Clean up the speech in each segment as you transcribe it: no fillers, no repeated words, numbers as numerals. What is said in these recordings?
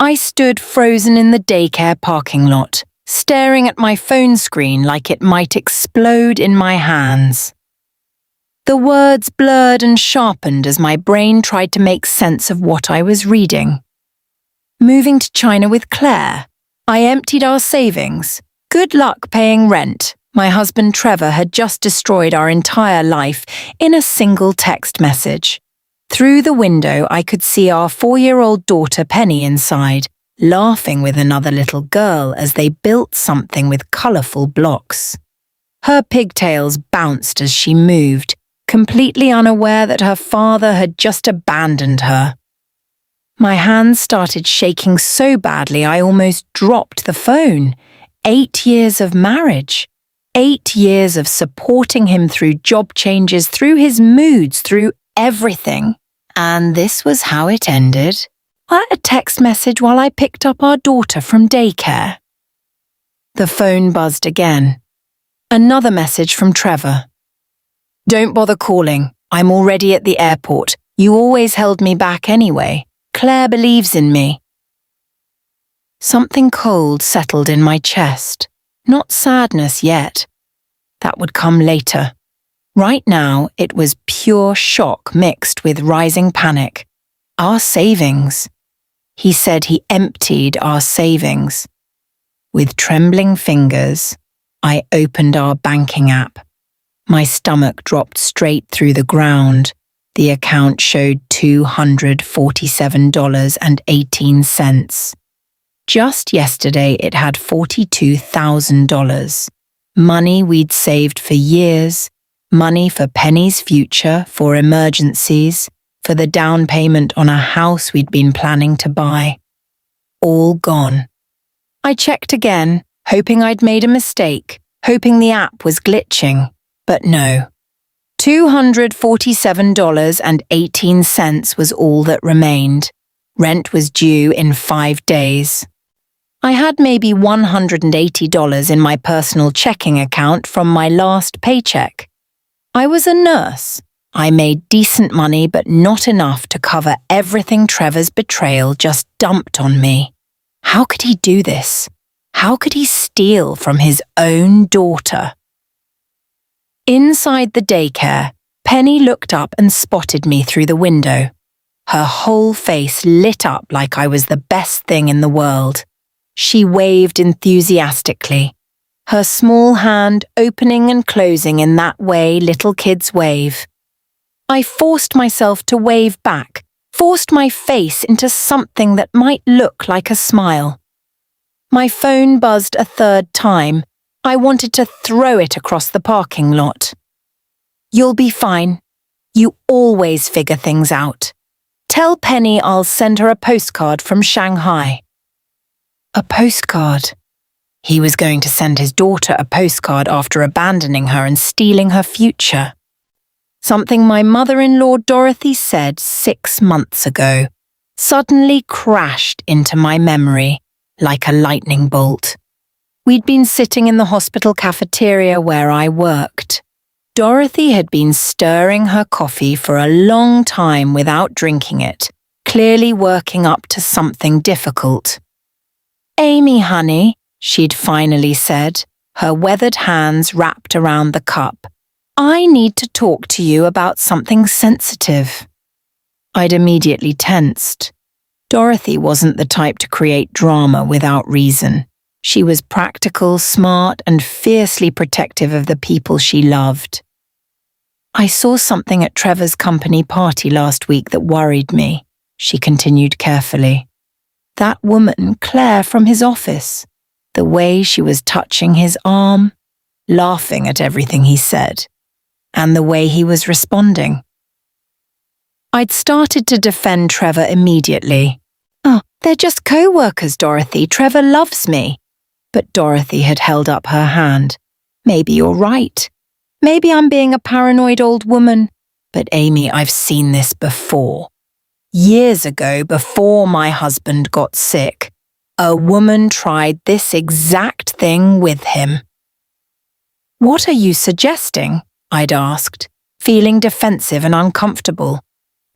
I stood frozen in the daycare parking lot, staring at my phone screen like it might explode in my hands. The words blurred and sharpened as my brain tried to make sense of what I was reading. Moving to China with Claire. I emptied our savings. Good luck paying rent. My husband Trevor had just destroyed our entire life in a single text message. Through the window, I could see our 4-year-old daughter Penny inside, laughing with another little girl as they built something with colourful blocks. Her pigtails bounced as she moved, completely unaware that her father had just abandoned her. My hands started shaking so badly I almost dropped the phone. 8 years of marriage. 8 years of supporting him through job changes, through his moods, through everything. And this was how it ended. A text message while I picked up our daughter from daycare. The phone buzzed again. Another message from Trevor. Don't bother calling. I'm already at the airport. You always held me back anyway. Claire believes in me. Something cold settled in my chest. Not sadness yet. That would come later. Right now, it was pure shock mixed with rising panic. Our savings. He said he emptied our savings. With trembling fingers, I opened our banking app. My stomach dropped straight through the ground. The account showed $247.18. Just yesterday, it had $42,000. Money we'd saved for years. Money for Penny's future, for emergencies, for the down payment on a house we'd been planning to buy. All gone. I checked again, hoping I'd made a mistake, hoping the app was glitching, but no. $247.18 was all that remained. Rent was due in 5 days. I had maybe $180 in my personal checking account from my last paycheck. I was a nurse. I made decent money, but not enough to cover everything Trevor's betrayal just dumped on me. How could he do this? How could he steal from his own daughter? Inside the daycare, Penny looked up and spotted me through the window. Her whole face lit up like I was the best thing in the world. She waved enthusiastically, her small hand opening and closing in that way little kids wave. I forced myself to wave back, forced my face into something that might look like a smile. My phone buzzed a third time. I wanted to throw it across the parking lot. You'll be fine. You always figure things out. Tell Penny I'll send her a postcard from Shanghai. A postcard. He was going to send his daughter a postcard after abandoning her and stealing her future. Something my mother-in-law Dorothy said 6 months ago suddenly crashed into my memory like a lightning bolt. We'd been sitting in the hospital cafeteria where I worked. Dorothy had been stirring her coffee for a long time without drinking it, clearly working up to something difficult. Amy, honey, she'd finally said, her weathered hands wrapped around the cup. I need to talk to you about something sensitive. I'd immediately tensed. Dorothy wasn't the type to create drama without reason. She was practical, smart, and fiercely protective of the people she loved. I saw something at Trevor's company party last week that worried me, she continued carefully. That woman, Claire, from his office. The way she was touching his arm, laughing at everything he said, and the way he was responding. I'd started to defend Trevor immediately. Oh, they're just co-workers, Dorothy. Trevor loves me. But Dorothy had held up her hand. Maybe you're right. Maybe I'm being a paranoid old woman. But Amy, I've seen this before. Years ago, before my husband got sick, a woman tried this exact thing with him. What are you suggesting? I'd asked, feeling defensive and uncomfortable.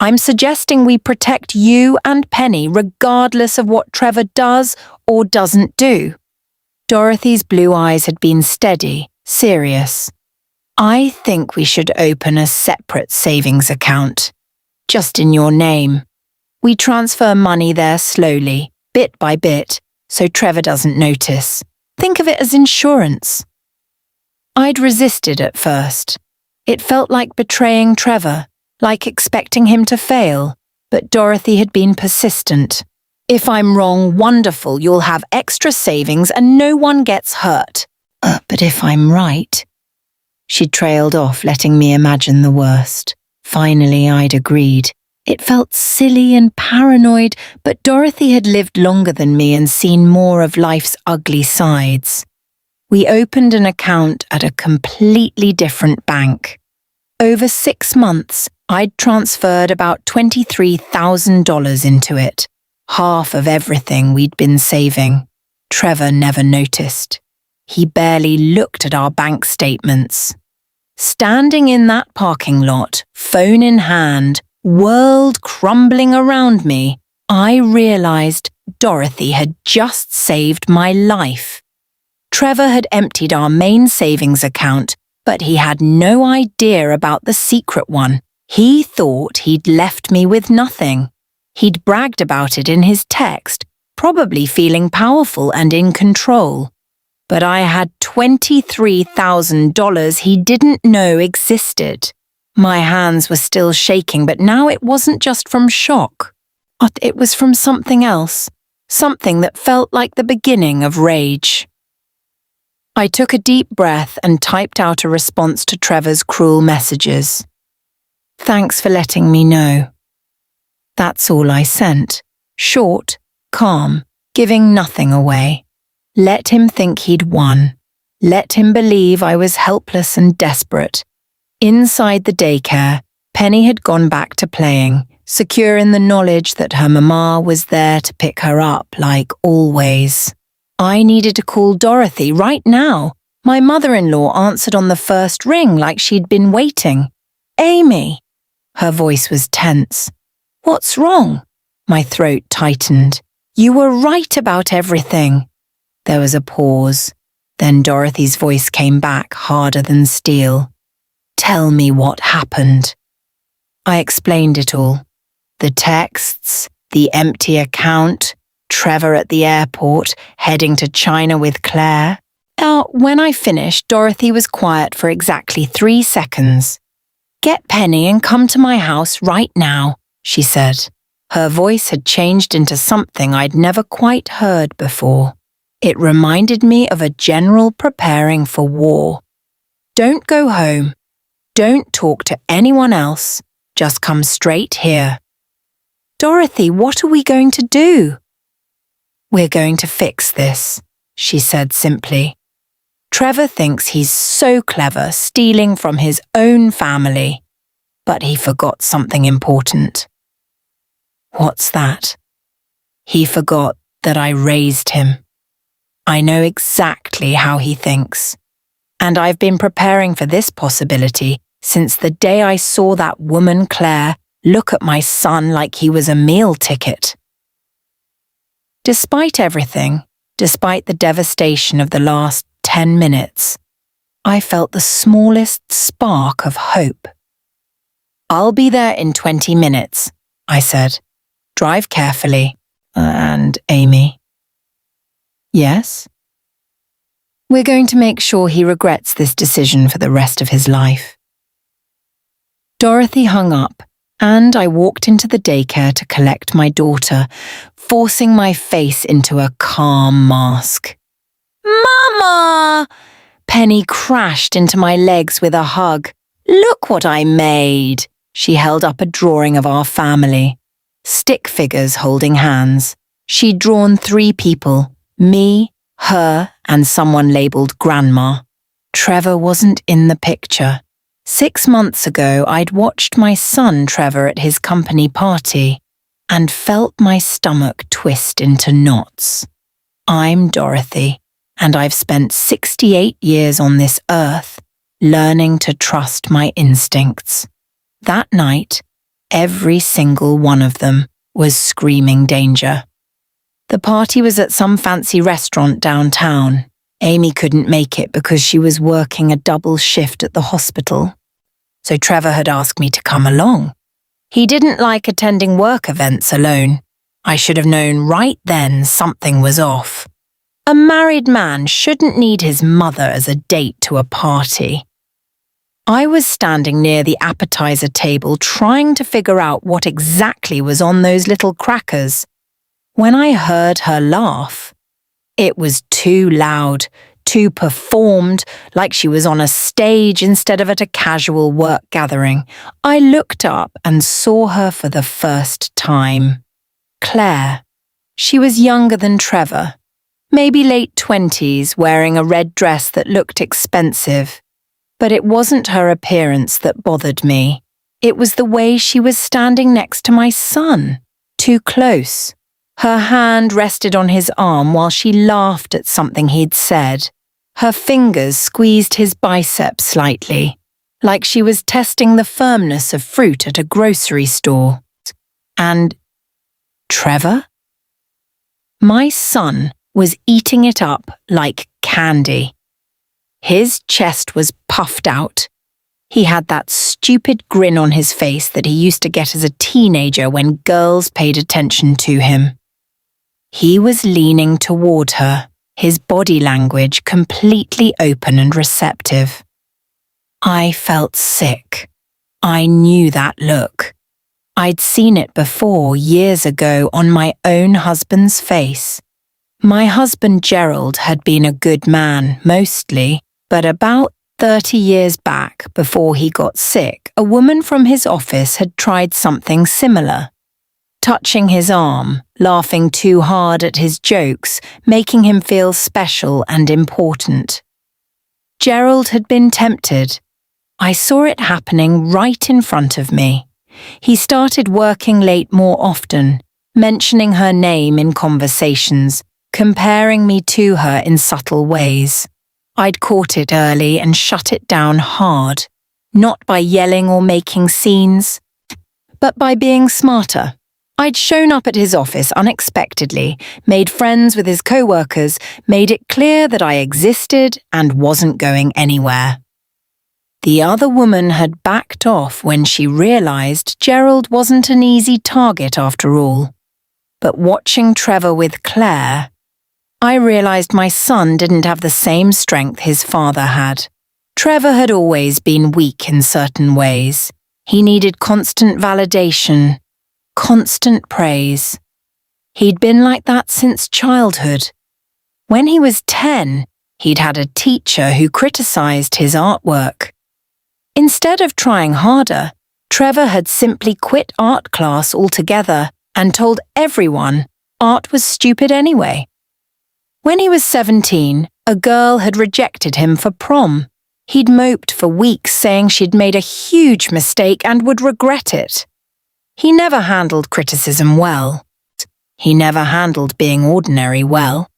I'm suggesting we protect you and Penny regardless of what Trevor does or doesn't do." Dorothy's blue eyes had been steady, serious. "I think we should open a separate savings account, just in your name. We transfer money there slowly, bit by bit, so Trevor doesn't notice. Think of it as insurance." I'd resisted at first. It felt like betraying Trevor, like expecting him to fail, but Dorothy had been persistent. "If I'm wrong, wonderful, you'll have extra savings and no one gets hurt. But if I'm right..." She trailed off, letting me imagine the worst. Finally, I'd agreed. It felt silly and paranoid, but Dorothy had lived longer than me and seen more of life's ugly sides. We opened an account at a completely different bank. Over 6 months, I'd transferred about $23,000 into it, half of everything we'd been saving. Trevor never noticed. He barely looked at our bank statements. Standing in that parking lot, phone in hand, world crumbling around me, I realized Dorothy had just saved my life. Trevor had emptied our main savings account, but he had no idea about the secret one. He thought he'd left me with nothing. He'd bragged about it in his text, probably feeling powerful and in control. But I had $23,000 he didn't know existed. My hands were still shaking, but now it wasn't just from shock. It was from something else, something that felt like the beginning of rage. I took a deep breath and typed out a response to Trevor's cruel messages. "Thanks for letting me know." That's all I sent. Short, calm, giving nothing away. Let him think he'd won. Let him believe I was helpless and desperate. Inside the daycare, Penny had gone back to playing, secure in the knowledge that her mama was there to pick her up like always. I needed to call Dorothy right now. My mother-in-law answered on the first ring like she'd been waiting. "Amy!" Her voice was tense. "What's wrong?" My throat tightened. "You were right about everything." There was a pause. Then Dorothy's voice came back, harder than steel. "Tell me what happened." I explained it all. The texts, the empty account, Trevor at the airport, heading to China with Claire. When I finished, Dorothy was quiet for exactly 3 seconds. "Get Penny and come to my house right now," she said. Her voice had changed into something I'd never quite heard before. It reminded me of a general preparing for war. "Don't go home. Don't talk to anyone else. Just come straight here." "Dorothy, what are we going to do?" "We're going to fix this," she said simply. "Trevor thinks he's so clever stealing from his own family, but he forgot something important." "What's that?" "He forgot that I raised him. I know exactly how he thinks, and I've been preparing for this possibility since the day I saw that woman Claire look at my son like he was a meal ticket." Despite everything, despite the devastation of the last 10 minutes, I felt the smallest spark of hope. "I'll be there in 20 minutes, I said. "Drive carefully. And Amy." "Yes?" "We're going to make sure he regrets this decision for the rest of his life." Dorothy hung up, and I walked into the daycare to collect my daughter, forcing my face into a calm mask. "Mama!" Penny crashed into my legs with a hug. "Look what I made!" She held up a drawing of our family. Stick figures holding hands. She'd drawn 3 people, me, her, and someone labelled Grandma. Trevor wasn't in the picture. 6 months ago, I'd watched my son Trevor at his company party and felt my stomach twist into knots. I'm Dorothy, and I've spent 68 years on this earth learning to trust my instincts. That night, Every single one of them was screaming danger. The party was at some fancy restaurant downtown. Amy couldn't make it because she was working a double shift at the hospital. So Trevor had asked me to come along. He didn't like attending work events alone. I should have known right then something was off. A married man shouldn't need his mother as a date to a party. I was standing near the appetizer table trying to figure out what exactly was on those little crackers. When I heard her laugh, it was too loud, too performed, like she was on a stage instead of at a casual work gathering. I looked up and saw her for the first time. Claire. She was younger than Trevor, maybe late 20s, wearing a red dress that looked expensive. But it wasn't her appearance that bothered me. It was the way she was standing next to my son, too close. Her hand rested on his arm while she laughed at something he'd said. Her fingers squeezed his biceps slightly, like she was testing the firmness of fruit at a grocery store. And Trevor? My son was eating it up like candy. His chest was puffed out. He had that stupid grin on his face that he used to get as a teenager when girls paid attention to him. He was leaning toward her, his body language completely open and receptive. I felt sick. I knew that look. I'd seen it before, years ago, on my own husband's face. My husband Gerald had been a good man, mostly, but about 30 years back, before he got sick, a woman from his office had tried something similar. Touching his arm, laughing too hard at his jokes, making him feel special and important. Gerald had been tempted. I saw it happening right in front of me. He started working late more often, mentioning her name in conversations, comparing me to her in subtle ways. I'd caught it early and shut it down hard, not by yelling or making scenes, but by being smarter. I'd shown up at his office unexpectedly, made friends with his co-workers, made it clear that I existed and wasn't going anywhere. The other woman had backed off when she realized Gerald wasn't an easy target after all. But watching Trevor with Claire, I realized my son didn't have the same strength his father had. Trevor had always been weak in certain ways. He needed constant validation, constant praise. He'd been like that since childhood. When he was 10, he'd had a teacher who criticized his artwork. Instead of trying harder, Trevor had simply quit art class altogether and told everyone art was stupid anyway. When he was 17, a girl had rejected him for prom. He'd moped for weeks, saying she'd made a huge mistake and would regret it. He never handled criticism well. He never handled being ordinary well.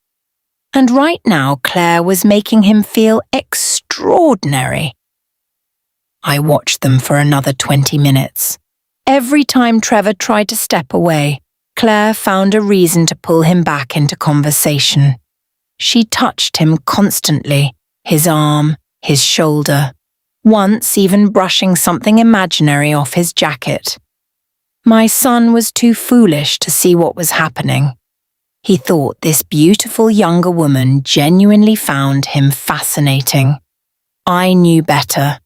And right now, Claire was making him feel extraordinary. I watched them for another 20 minutes. Every time Trevor tried to step away, Claire found a reason to pull him back into conversation. She touched him constantly, his arm, his shoulder, once even brushing something imaginary off his jacket. My son was too foolish to see what was happening. He thought this beautiful younger woman genuinely found him fascinating. I knew better.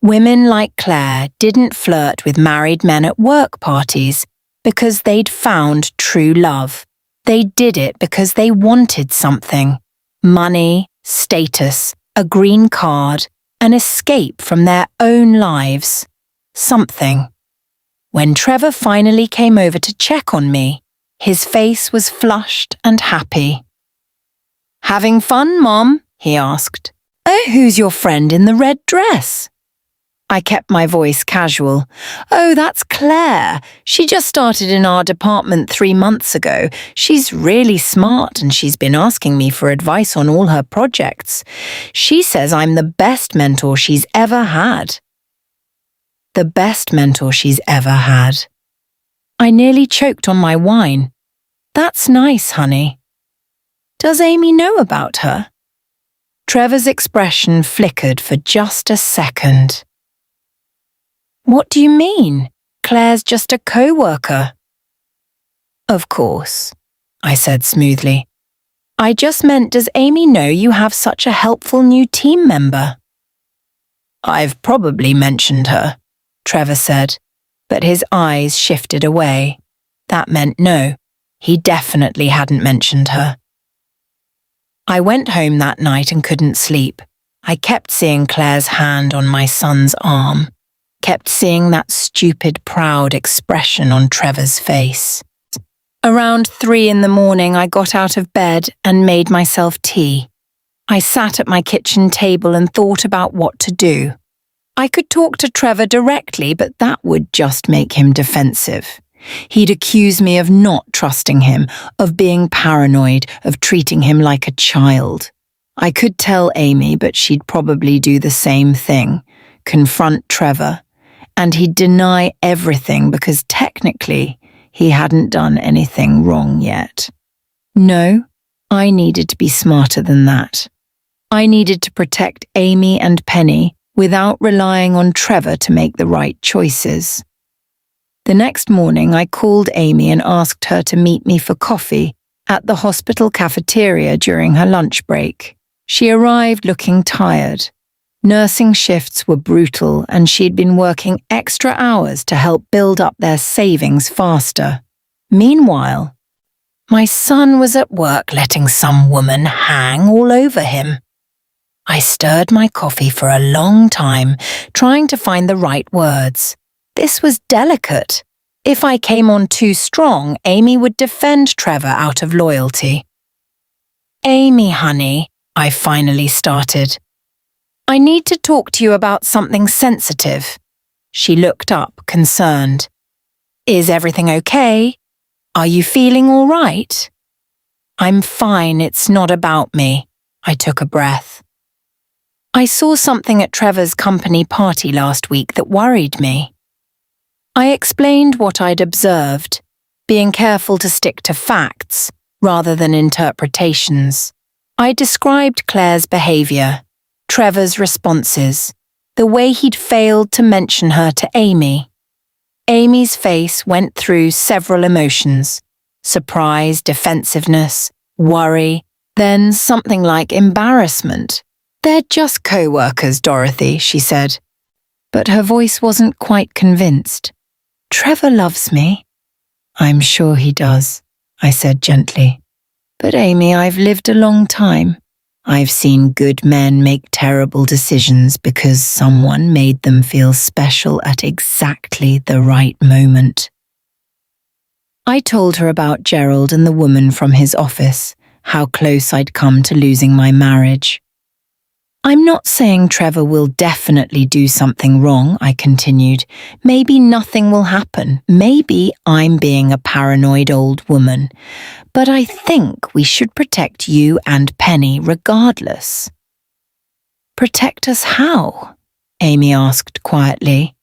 Women like Claire didn't flirt with married men at work parties because they'd found true love. They did it because they wanted something: money, status, a green card, an escape from their own lives. Something. When Trevor finally came over to check on me, his face was flushed and happy. "Having fun, Mom?" he asked. "Oh, who's your friend in the red dress?" I kept my voice casual. "Oh, that's Claire. She just started in our department 3 months ago. She's really smart and she's been asking me for advice on all her projects. She says I'm the best mentor she's ever had." the best mentor she's ever had. I nearly choked on my wine. That's nice, honey. Does Amy know about her? Trevor's expression flickered for just a second. What do you mean? Claire's just a co-worker. Of course, I said smoothly. I just meant, does Amy know you have such a helpful new team member? I've probably mentioned her, Trevor said, but his eyes shifted away. That meant no, he definitely hadn't mentioned her. I went home that night and couldn't sleep. I kept seeing Claire's hand on my son's arm, kept seeing that stupid, proud expression on Trevor's face. Around 3 a.m, I got out of bed and made myself tea. I sat at my kitchen table and thought about what to do. I could talk to Trevor directly, but that would just make him defensive. He'd accuse me of not trusting him, of being paranoid, of treating him like a child. I could tell Amy, but she'd probably do the same thing, confront Trevor, and he'd deny everything because technically he hadn't done anything wrong yet. No, I needed to be smarter than that. I needed to protect Amy and Penny without relying on Trevor to make the right choices. The next morning, I called Amy and asked her to meet me for coffee at the hospital cafeteria during her lunch break. She arrived looking tired. Nursing shifts were brutal and she'd been working extra hours to help build up their savings faster. Meanwhile, my son was at work letting some woman hang all over him. I stirred my coffee for a long time, trying to find the right words. This was delicate. If I came on too strong, Amy would defend Trevor out of loyalty. Amy, honey, I finally started. I need to talk to you about something sensitive. She looked up, concerned. Is everything okay? Are you feeling all right? I'm fine, it's not about me. I took a breath. I saw something at Trevor's company party last week that worried me. I explained what I'd observed, being careful to stick to facts rather than interpretations. I described Claire's behaviour, Trevor's responses, the way he'd failed to mention her to Amy. Amy's face went through several emotions: surprise, defensiveness, worry, then something like embarrassment. They're just co-workers, Dorothy, she said. But her voice wasn't quite convinced. Trevor loves me. I'm sure he does, I said gently. But Amy, I've lived a long time. I've seen good men make terrible decisions because someone made them feel special at exactly the right moment. I told her about Gerald and the woman from his office, how close I'd come to losing my marriage. I'm not saying Trevor will definitely do something wrong, I continued. Maybe nothing will happen. Maybe I'm being a paranoid old woman. But I think we should protect you and Penny regardless. Protect us how? Amy asked quietly.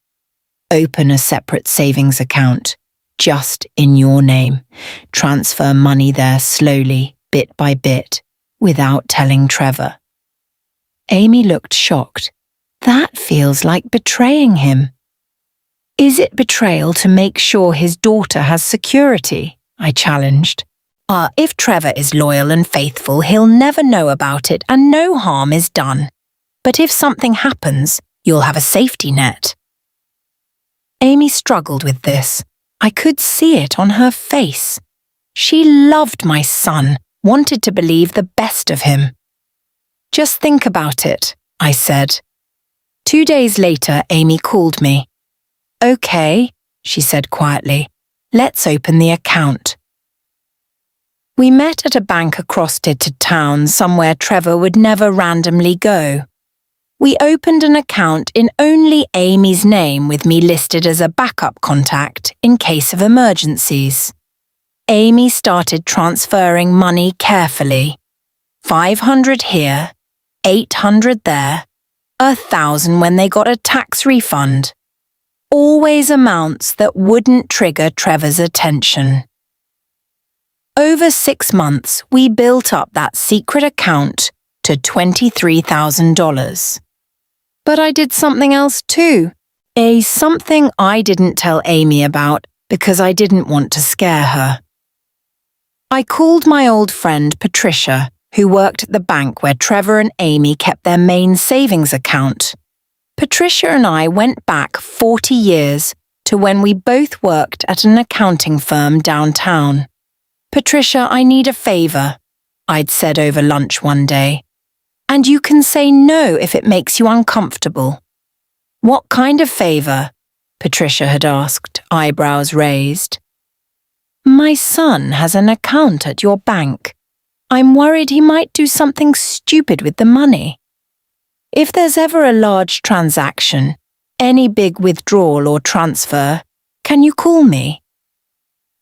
Open a separate savings account, just in your name. Transfer money there slowly, bit by bit, without telling Trevor. Amy looked shocked. That feels like betraying him. Is it betrayal to make sure his daughter has security? I challenged. If Trevor is loyal and faithful, he'll never know about it and no harm is done. But if something happens, you'll have a safety net. Amy struggled with this. I could see it on her face. She loved my son, wanted to believe the best of him. Just think about it, I said. 2 days later, Amy called me. Okay, she said quietly. Let's open the account. We met at a bank across town, somewhere Trevor would never randomly go. We opened an account in only Amy's name with me listed as a backup contact in case of emergencies. Amy started transferring money carefully. 500 here, 800 there, 1,000 when they got a tax refund. always amounts that wouldn't trigger Trevor's attention. Over 6 months, we built up that secret account to $23,000. But I did something else too. Something I didn't tell Amy about because I didn't want to scare her. I called my old friend Patricia, who worked at the bank where Trevor and Amy kept their main savings account. Patricia and I went back 40 years to when we both worked at an accounting firm downtown. "Patricia, I need a favour," I'd said over lunch one day. "And you can say no if it makes you uncomfortable." "What kind of favour?" Patricia had asked, eyebrows raised. "My son has an account at your bank. I'm worried he might do something stupid with the money. If there's ever a large transaction, any big withdrawal or transfer, can you call me?"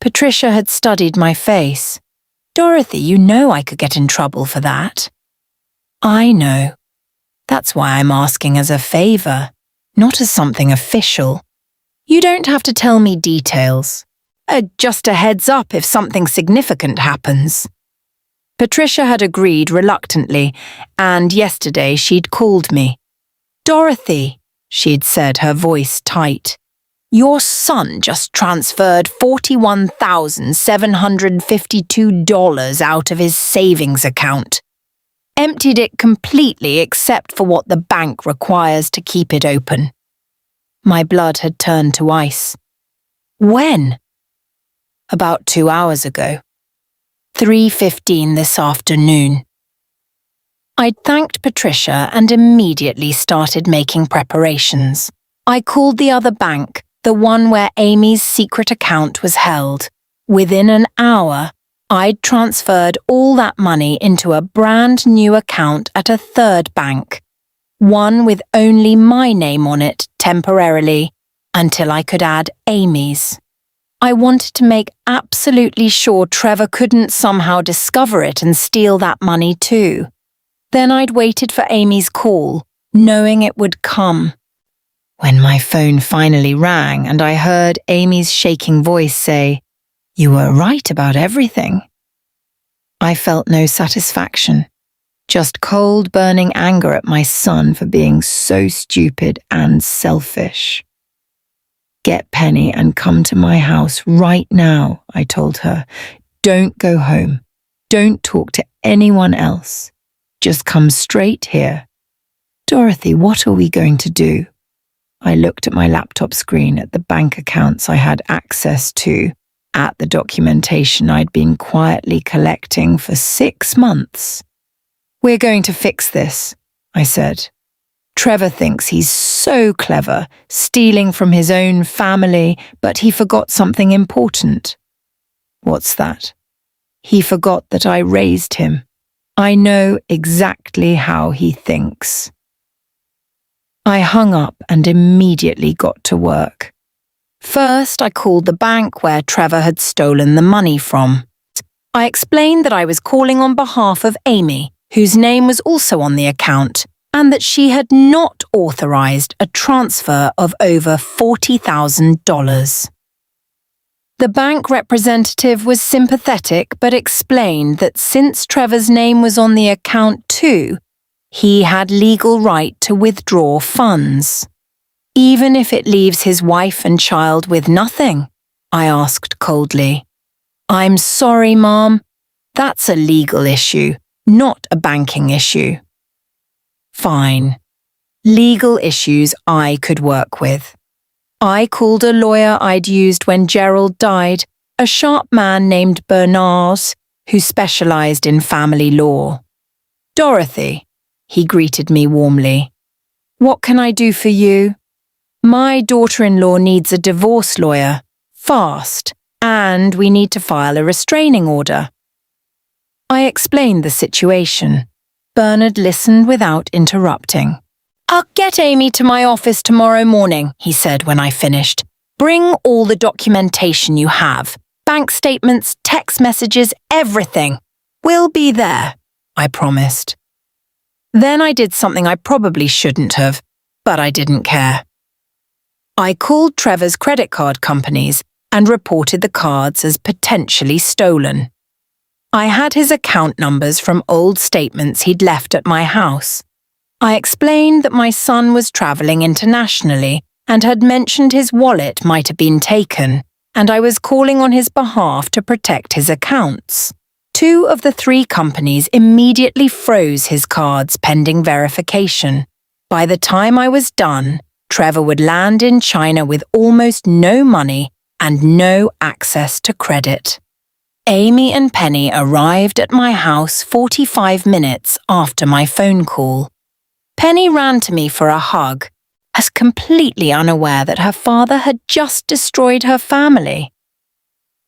Patricia had studied my face. "Dorothy, you know I could get in trouble for that." "I know. That's why I'm asking as a favour, not as something official. You don't have to tell me details. Just a heads up if something significant happens." Patricia had agreed reluctantly, and yesterday she'd called me. "Dorothy," she'd said, her voice tight, "your son just transferred $41,752 out of his savings account. Emptied it completely except for what the bank requires to keep it open." My blood had turned to ice. "When?" "About 2 hours ago. 3:15 this afternoon." I'd thanked Patricia and immediately started making preparations. I called the other bank, the one where Amy's secret account was held. Within an hour, I'd transferred all that money into a brand new account at a third bank, one with only my name on it temporarily, until I could add Amy's. I wanted to make absolutely sure Trevor couldn't somehow discover it and steal that money too. Then I'd waited for Amy's call, knowing it would come. When my phone finally rang and I heard Amy's shaking voice say, "You were right about everything," I felt no satisfaction, just cold burning anger at my son for being so stupid and selfish. "Get Penny and come to my house right now," I told her. "Don't go home. Don't talk to anyone else. Just come straight here." "Dorothy, what are we going to do?" I looked at my laptop screen at the bank accounts I had access to, at the documentation I'd been quietly collecting for 6 months. "We're going to fix this," I said. "Trevor thinks he's so clever, stealing from his own family, but he forgot something important." "What's that?" "He forgot that I raised him. I know exactly how he thinks." I hung up and immediately got to work. First, I called the bank where Trevor had stolen the money from. I explained that I was calling on behalf of Amy, whose name was also on the account, and that she had not authorized a transfer of over $40,000. The bank representative was sympathetic but explained that since Trevor's name was on the account too, he had legal right to withdraw funds. "Even if it leaves his wife and child with nothing?" I asked coldly. "I'm sorry, Mom. That's a legal issue, not a banking issue." Fine. Legal issues I could work with. I called a lawyer I'd used when Gerald died, a sharp man named Bernard, who specialized in family law. "Dorothy," he greeted me warmly. "What can I do for you?" "My daughter-in-law needs a divorce lawyer, fast, and we need to file a restraining order." I explained the situation. Bernard listened without interrupting. "I'll get Amy to my office tomorrow morning," he said when I finished. "Bring all the documentation you have. Bank statements, text messages, everything. We'll be there," I promised. Then I did something I probably shouldn't have, but I didn't care. I called Trevor's credit card companies and reported the cards as potentially stolen. I had his account numbers from old statements he'd left at my house. I explained that my son was travelling internationally and had mentioned his wallet might have been taken, and I was calling on his behalf to protect his accounts. 2 of the 3 companies immediately froze his cards pending verification. By the time I was done, Trevor would land in China with almost no money and no access to credit. Amy and Penny arrived at my house 45 minutes after my phone call. Penny ran to me for a hug, as completely unaware that her father had just destroyed her family.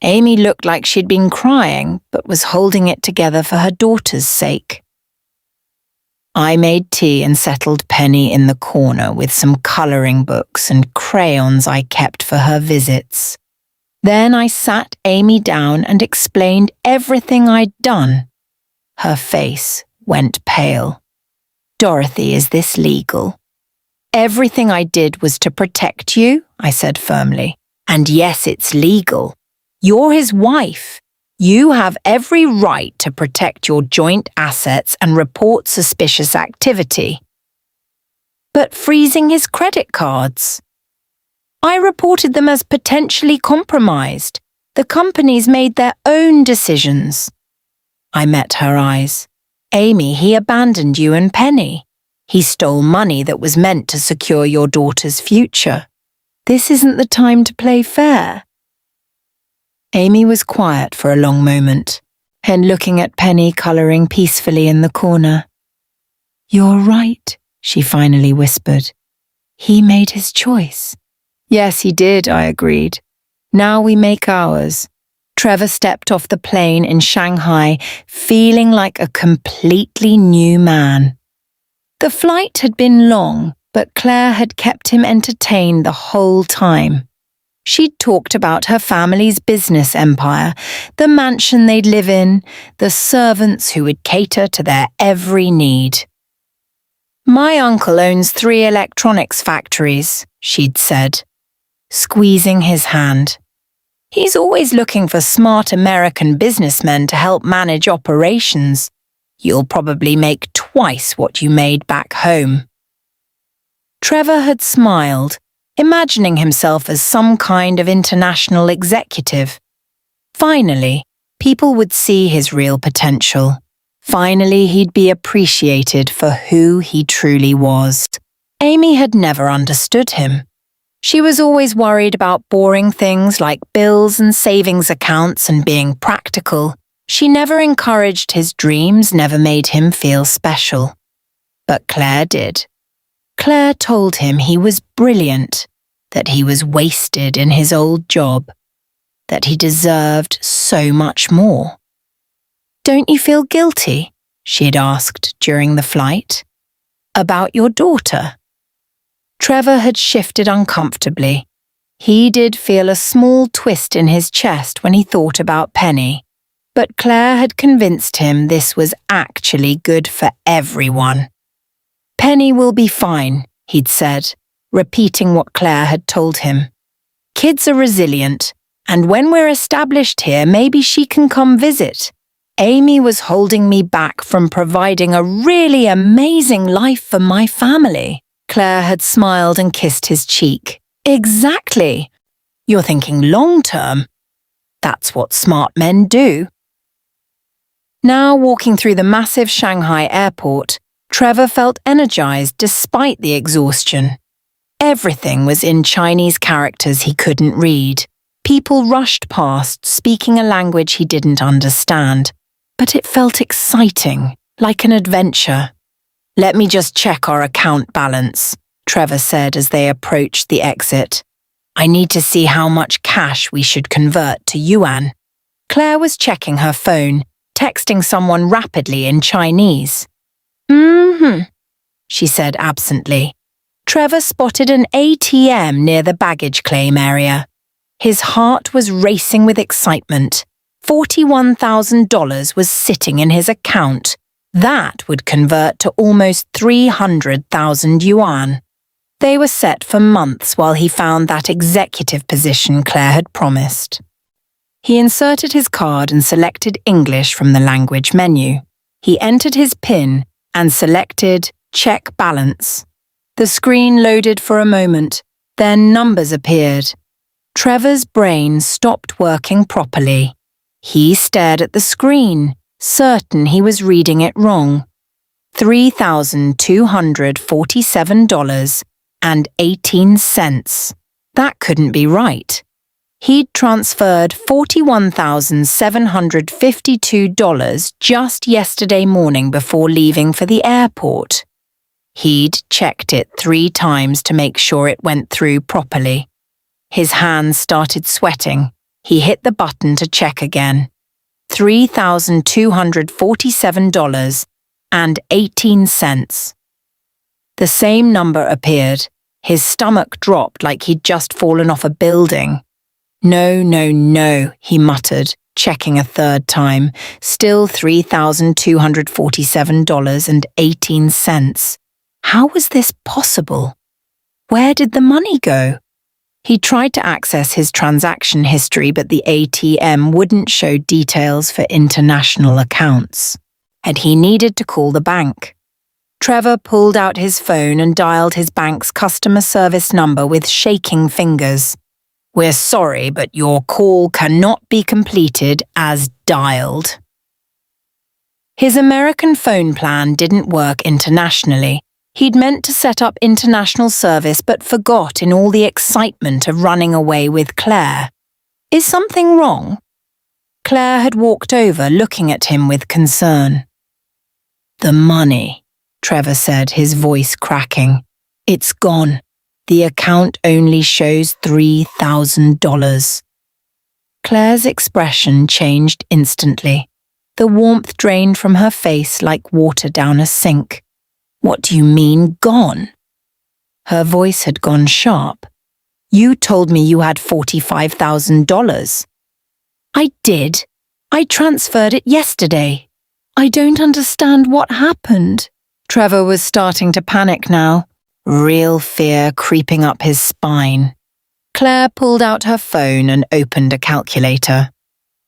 Amy looked like she'd been crying, but was holding it together for her daughter's sake. I made tea and settled Penny in the corner with some colouring books and crayons I kept for her visits. Then I sat Amy down and explained everything I'd done. Her face went pale. Dorothy, is this legal? Everything I did was to protect you, I said firmly. And yes, it's legal. You're his wife. You have every right to protect your joint assets and report suspicious activity. But freezing his credit cards? I reported them as potentially compromised. The companies made their own decisions. I met her eyes. Amy, he abandoned you and Penny. He stole money that was meant to secure your daughter's future. This isn't the time to play fair. Amy was quiet for a long moment, and looking at Penny colouring peacefully in the corner. You're right, she finally whispered. He made his choice. Yes, he did, I agreed. Now we make ours. Trevor stepped off the plane in Shanghai, feeling like a completely new man. The flight had been long, but Claire had kept him entertained the whole time. She'd talked about her family's business empire, the mansion they'd live in, the servants who would cater to their every need. My uncle owns 3 electronics factories, she'd said, squeezing his hand. He's always looking for smart American businessmen to help manage operations. You'll probably make twice what you made back home. Trevor had smiled, imagining himself as some kind of international executive. Finally, people would see his real potential. Finally, he'd be appreciated for who he truly was. Amy had never understood him. She was always worried about boring things like bills and savings accounts and being practical. She never encouraged his dreams, never made him feel special. But Claire did. Claire told him he was brilliant, that he was wasted in his old job, that he deserved so much more. Don't you feel guilty? She had asked during the flight. About your daughter? Trevor had shifted uncomfortably. He did feel a small twist in his chest when he thought about Penny, but Claire had convinced him this was actually good for everyone. Penny will be fine, he'd said, repeating what Claire had told him. Kids are resilient, and when we're established here, maybe she can come visit. Amy was holding me back from providing a really amazing life for my family. Claire had smiled and kissed his cheek. Exactly. You're thinking long-term. That's what smart men do. Now walking through the massive Shanghai airport, Trevor felt energized despite the exhaustion. Everything was in Chinese characters he couldn't read. People rushed past, speaking a language he didn't understand. But it felt exciting, like an adventure. Let me just check our account balance, Trevor said as they approached the exit. I need to see how much cash we should convert to yuan. Claire was checking her phone, texting someone rapidly in Chinese. She said absently. Trevor spotted an ATM near the baggage claim area. His heart was racing with excitement. $41,000 was sitting in his account. That would convert to almost 300,000 yuan. They were set for months while he found that executive position Claire had promised. He inserted his card and selected English from the language menu. He entered his PIN and selected Check Balance. The screen loaded for a moment, then numbers appeared. Trevor's brain stopped working properly. He stared at the screen, certain he was reading it wrong. $3,247.18. That couldn't be right. He'd transferred $41,752 just yesterday morning before leaving for the airport. He'd checked it 3 times to make sure it went through properly. His hands started sweating. He hit the button to check again. $3,247.18. The same number appeared. His stomach dropped like he'd just fallen off a building. No, he muttered, checking a third time. Still $3,247.18. How was this possible? Where did the money go? He tried to access his transaction history, but the ATM wouldn't show details for international accounts, and he needed to call the bank. Trevor pulled out his phone and dialed his bank's customer service number with shaking fingers. "We're sorry, but your call cannot be completed as dialed." His American phone plan didn't work internationally. He'd meant to set up international service but forgot in all the excitement of running away with Claire. Is something wrong? Claire had walked over, looking at him with concern. "The money," Trevor said, his voice cracking. "It's gone. The account only shows $3,000. Claire's expression changed instantly. The warmth drained from her face like water down a sink. "What do you mean, gone?" Her voice had gone sharp. "You told me you had $45,000. "I did. I transferred it yesterday. I don't understand what happened." Trevor was starting to panic now, real fear creeping up his spine. Claire pulled out her phone and opened a calculator.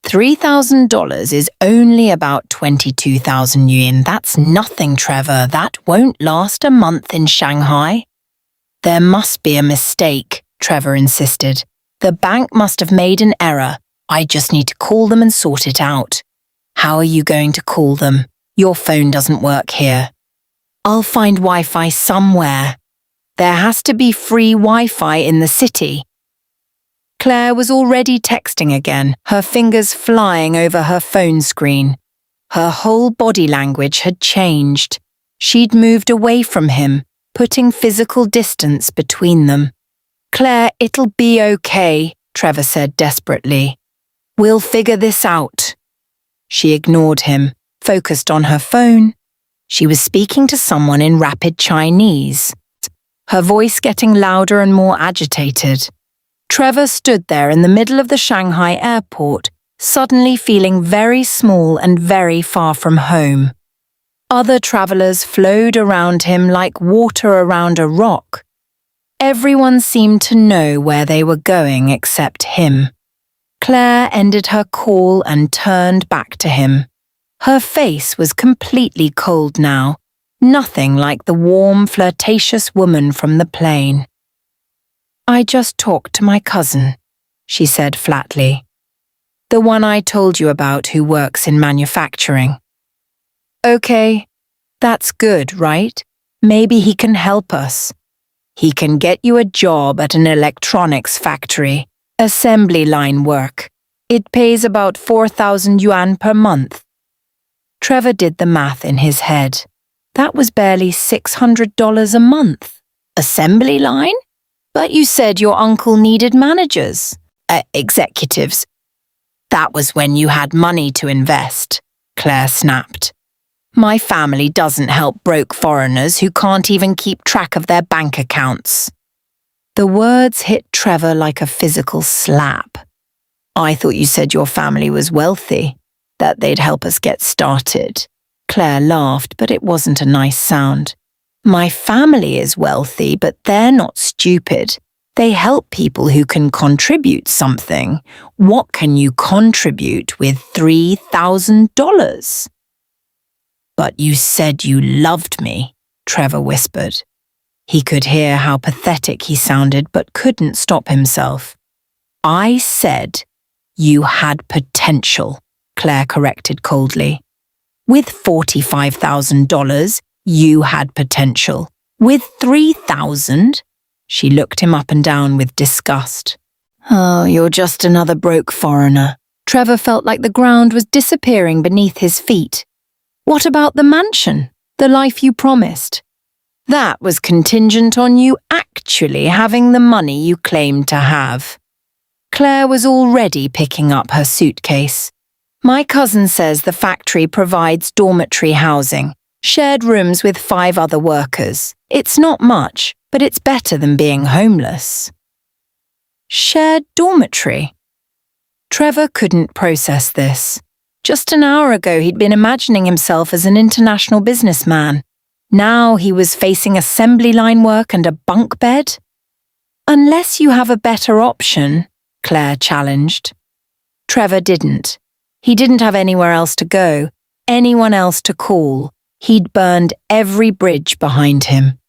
$3,000 is only about 22,000 yuan. That's nothing, Trevor. That won't last a month in Shanghai. "There must be a mistake," Trevor insisted. "The bank must have made an error. I just need to call them and sort it out." "How are you going to call them? Your phone doesn't work here." "I'll find Wi-Fi somewhere. There has to be free Wi-Fi in the city." Claire was already texting again, her fingers flying over her phone screen. Her whole body language had changed. She'd moved away from him, putting physical distance between them. "Claire, it'll be okay," Trevor said desperately. "We'll figure this out." She ignored him, focused on her phone. She was speaking to someone in rapid Chinese, her voice getting louder and more agitated. Trevor stood there in the middle of the Shanghai airport, suddenly feeling very small and very far from home. Other travelers flowed around him like water around a rock. Everyone seemed to know where they were going except him. Claire ended her call and turned back to him. Her face was completely cold now, nothing like the warm, flirtatious woman from the plane. "I just talked to my cousin," she said flatly. "The one I told you about who works in manufacturing." "Okay, that's good, right? Maybe he can help us. He can get you a job at an electronics factory, assembly line work. It pays about 4,000 yuan per month." Trevor did the math in his head. That was barely $600 a month. Assembly line? "But you said your uncle needed managers, executives." "That was when you had money to invest," Claire snapped. "My family doesn't help broke foreigners who can't even keep track of their bank accounts." The words hit Trevor like a physical slap. "I thought you said your family was wealthy, that they'd help us get started." Claire laughed, but it wasn't a nice sound. My family is wealthy, but they're not stupid. They help people who can contribute something. What can you contribute with $3,000? But you said you loved me, Trevor whispered. He could hear how pathetic he sounded, but couldn't stop himself. I said you had potential, Claire corrected coldly. With $45,000, you had potential. With $3,000? She looked him up and down with disgust. Oh, you're just another broke foreigner. Trevor felt like the ground was disappearing beneath his feet. What about the mansion? The life you promised? That was contingent on you actually having the money you claimed to have. Claire was already picking up her suitcase. My cousin says the factory provides dormitory housing, shared rooms with 5 other workers. It's not much, but it's better than being homeless. Shared dormitory? Trevor couldn't process this. Just an hour ago he'd been imagining himself as an international businessman. Now he was facing assembly line work and a bunk bed? Unless you have a better option, Claire challenged. Trevor didn't. He didn't have anywhere else to go, anyone else to call. He'd burned every bridge behind him.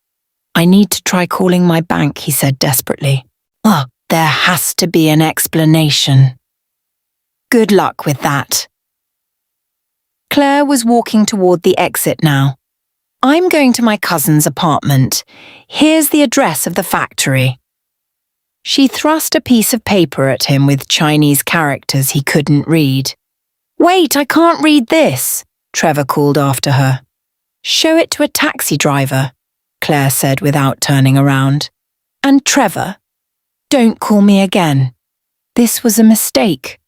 I need to try calling my bank, he said desperately. Oh, there has to be an explanation. Good luck with that. Claire was walking toward the exit now. I'm going to my cousin's apartment. Here's the address of the factory. She thrust a piece of paper at him with Chinese characters he couldn't read. Wait, I can't read this, Trevor called after her. Show it to a taxi driver, Claire said without turning around. And Trevor, don't call me again. This was a mistake.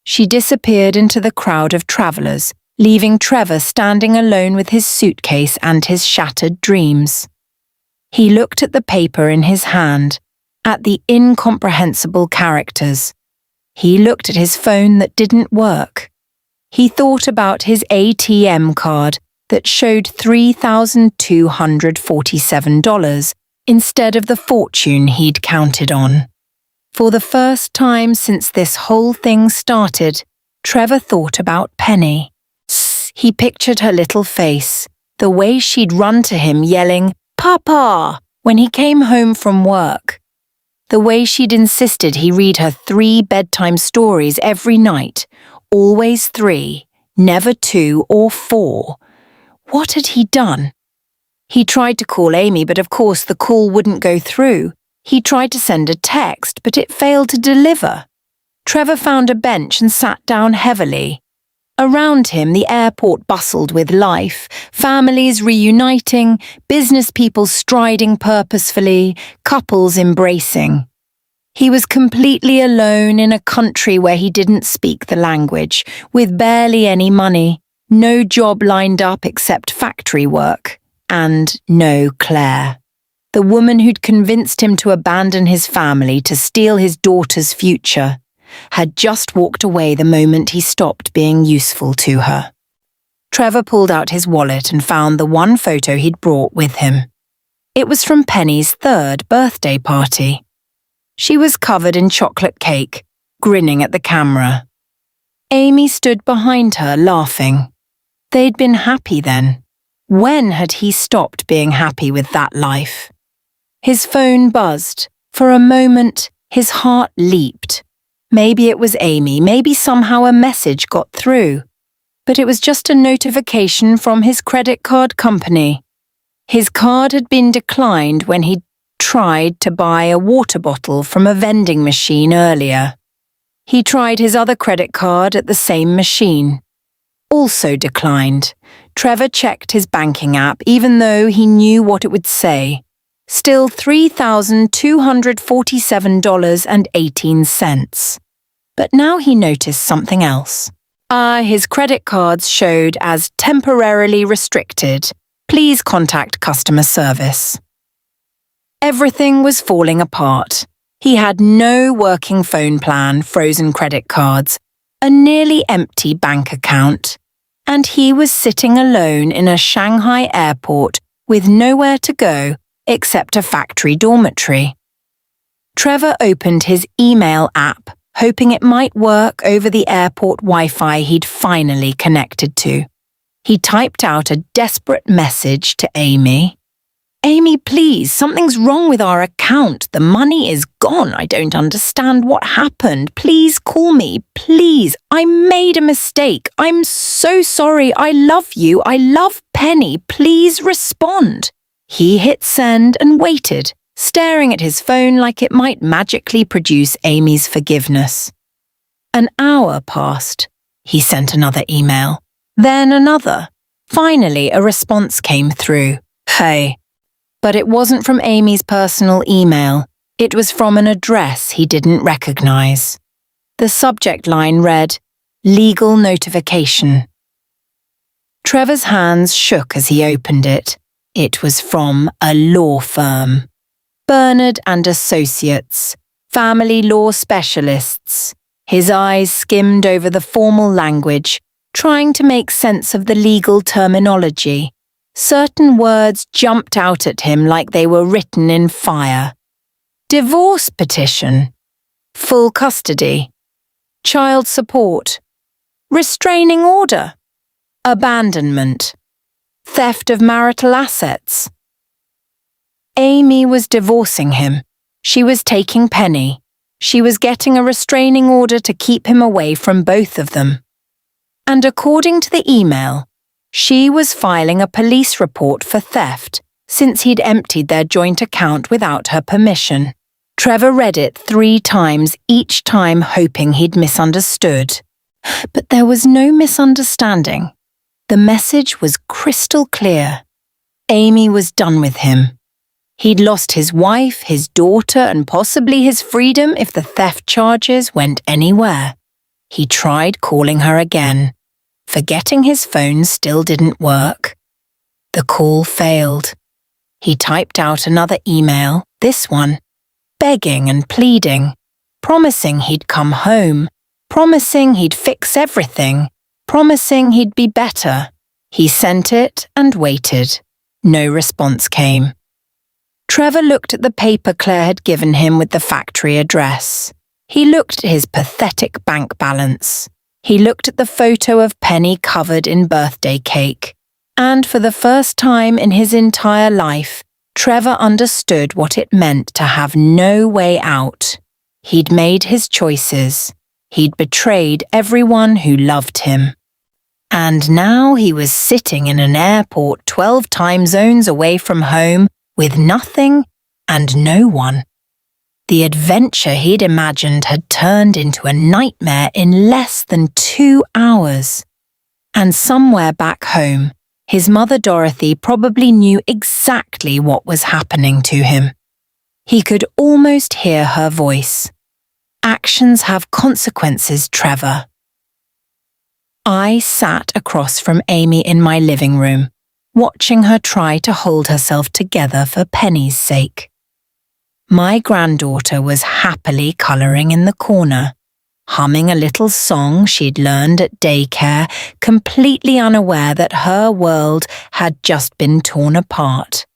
She disappeared into the crowd of travellers, leaving Trevor standing alone with his suitcase and his shattered dreams. He looked at the paper in his hand, at the incomprehensible characters. He looked at his phone that didn't work. He thought about his ATM card that showed $3,247 instead of the fortune he'd counted on. For the first time since this whole thing started, Trevor thought about Penny. He pictured her little face, the way she'd run to him yelling, "Papa!" when he came home from work. The way she'd insisted he read her 3 bedtime stories every night, always 3, never 2 or 4. What had he done? He tried to call Amy, but of course the call wouldn't go through. He tried to send a text, but it failed to deliver. Trevor found a bench and sat down heavily. Around him, the airport bustled with life, families reuniting, business people striding purposefully, couples embracing. He was completely alone in a country where he didn't speak the language, with barely any money, no job lined up except factory work, and no Claire. The woman who'd convinced him to abandon his family to steal his daughter's future had just walked away the moment he stopped being useful to her. Trevor pulled out his wallet and found the one photo he'd brought with him. It was from Penny's 3rd birthday party. She was covered in chocolate cake, grinning at the camera. Amy stood behind her, laughing. They'd been happy then. When had he stopped being happy with that life? His phone buzzed. For a moment, his heart leaped. Maybe it was Amy, maybe somehow a message got through. But it was just a notification from his credit card company. His card had been declined when he'd tried to buy a water bottle from a vending machine earlier. He tried his other credit card at the same machine. Also declined. Trevor checked his banking app even though he knew what it would say. Still $3,247.18. But now he noticed something else. His credit cards showed as temporarily restricted. Please contact customer service. Everything was falling apart. He had no working phone plan, frozen credit cards, a nearly empty bank account, and he was sitting alone in a Shanghai airport with nowhere to go except a factory dormitory. Trevor opened his email app, hoping it might work over the airport Wi-Fi he'd finally connected to. He typed out a desperate message to Amy. "Amy, please, something's wrong with our account. The money is gone. I don't understand what happened. Please call me. Please, I made a mistake. I'm so sorry. I love you. I love Penny. Please respond." He hit send and waited, staring at his phone like it might magically produce Amy's forgiveness. An hour passed. He sent another email, then another. Finally, a response came through. "Hey." But it wasn't from Amy's personal email. It was from an address he didn't recognize. The subject line read, "Legal notification." Trevor's hands shook as he opened it. It was from a law firm. Bernard and Associates, family law specialists. His eyes skimmed over the formal language, trying to make sense of the legal terminology. Certain words jumped out at him like they were written in fire. Divorce petition, full custody, child support, restraining order, abandonment, theft of marital assets. Amy was divorcing him. She was taking Penny. She was getting a restraining order to keep him away from both of them. And according to the email, she was filing a police report for theft since he'd emptied their joint account without her permission. Trevor read it 3 times, each time hoping he'd misunderstood. But there was no misunderstanding. The message was crystal clear. Amy was done with him. He'd lost his wife, his daughter, and possibly his freedom if the theft charges went anywhere. He tried calling her again. Forgetting his phone still didn't work. The call failed. He typed out another email, this one, begging and pleading, promising he'd come home, promising he'd fix everything, promising he'd be better. He sent it and waited. No response came. Trevor looked at the paper Claire had given him with the factory address. He looked at his pathetic bank balance. He looked at the photo of Penny covered in birthday cake. And for the first time in his entire life, Trevor understood what it meant to have no way out. He'd made his choices. He'd betrayed everyone who loved him. And now he was sitting in an airport 12 time zones away from home with nothing and no one. The adventure he'd imagined had turned into a nightmare in less than 2 hours. And somewhere back home, his mother Dorothy probably knew exactly what was happening to him. He could almost hear her voice. "Actions have consequences, Trevor." I sat across from Amy in my living room, watching her try to hold herself together for Penny's sake. My granddaughter was happily colouring in the corner, humming a little song she'd learned at daycare, completely unaware that her world had just been torn apart.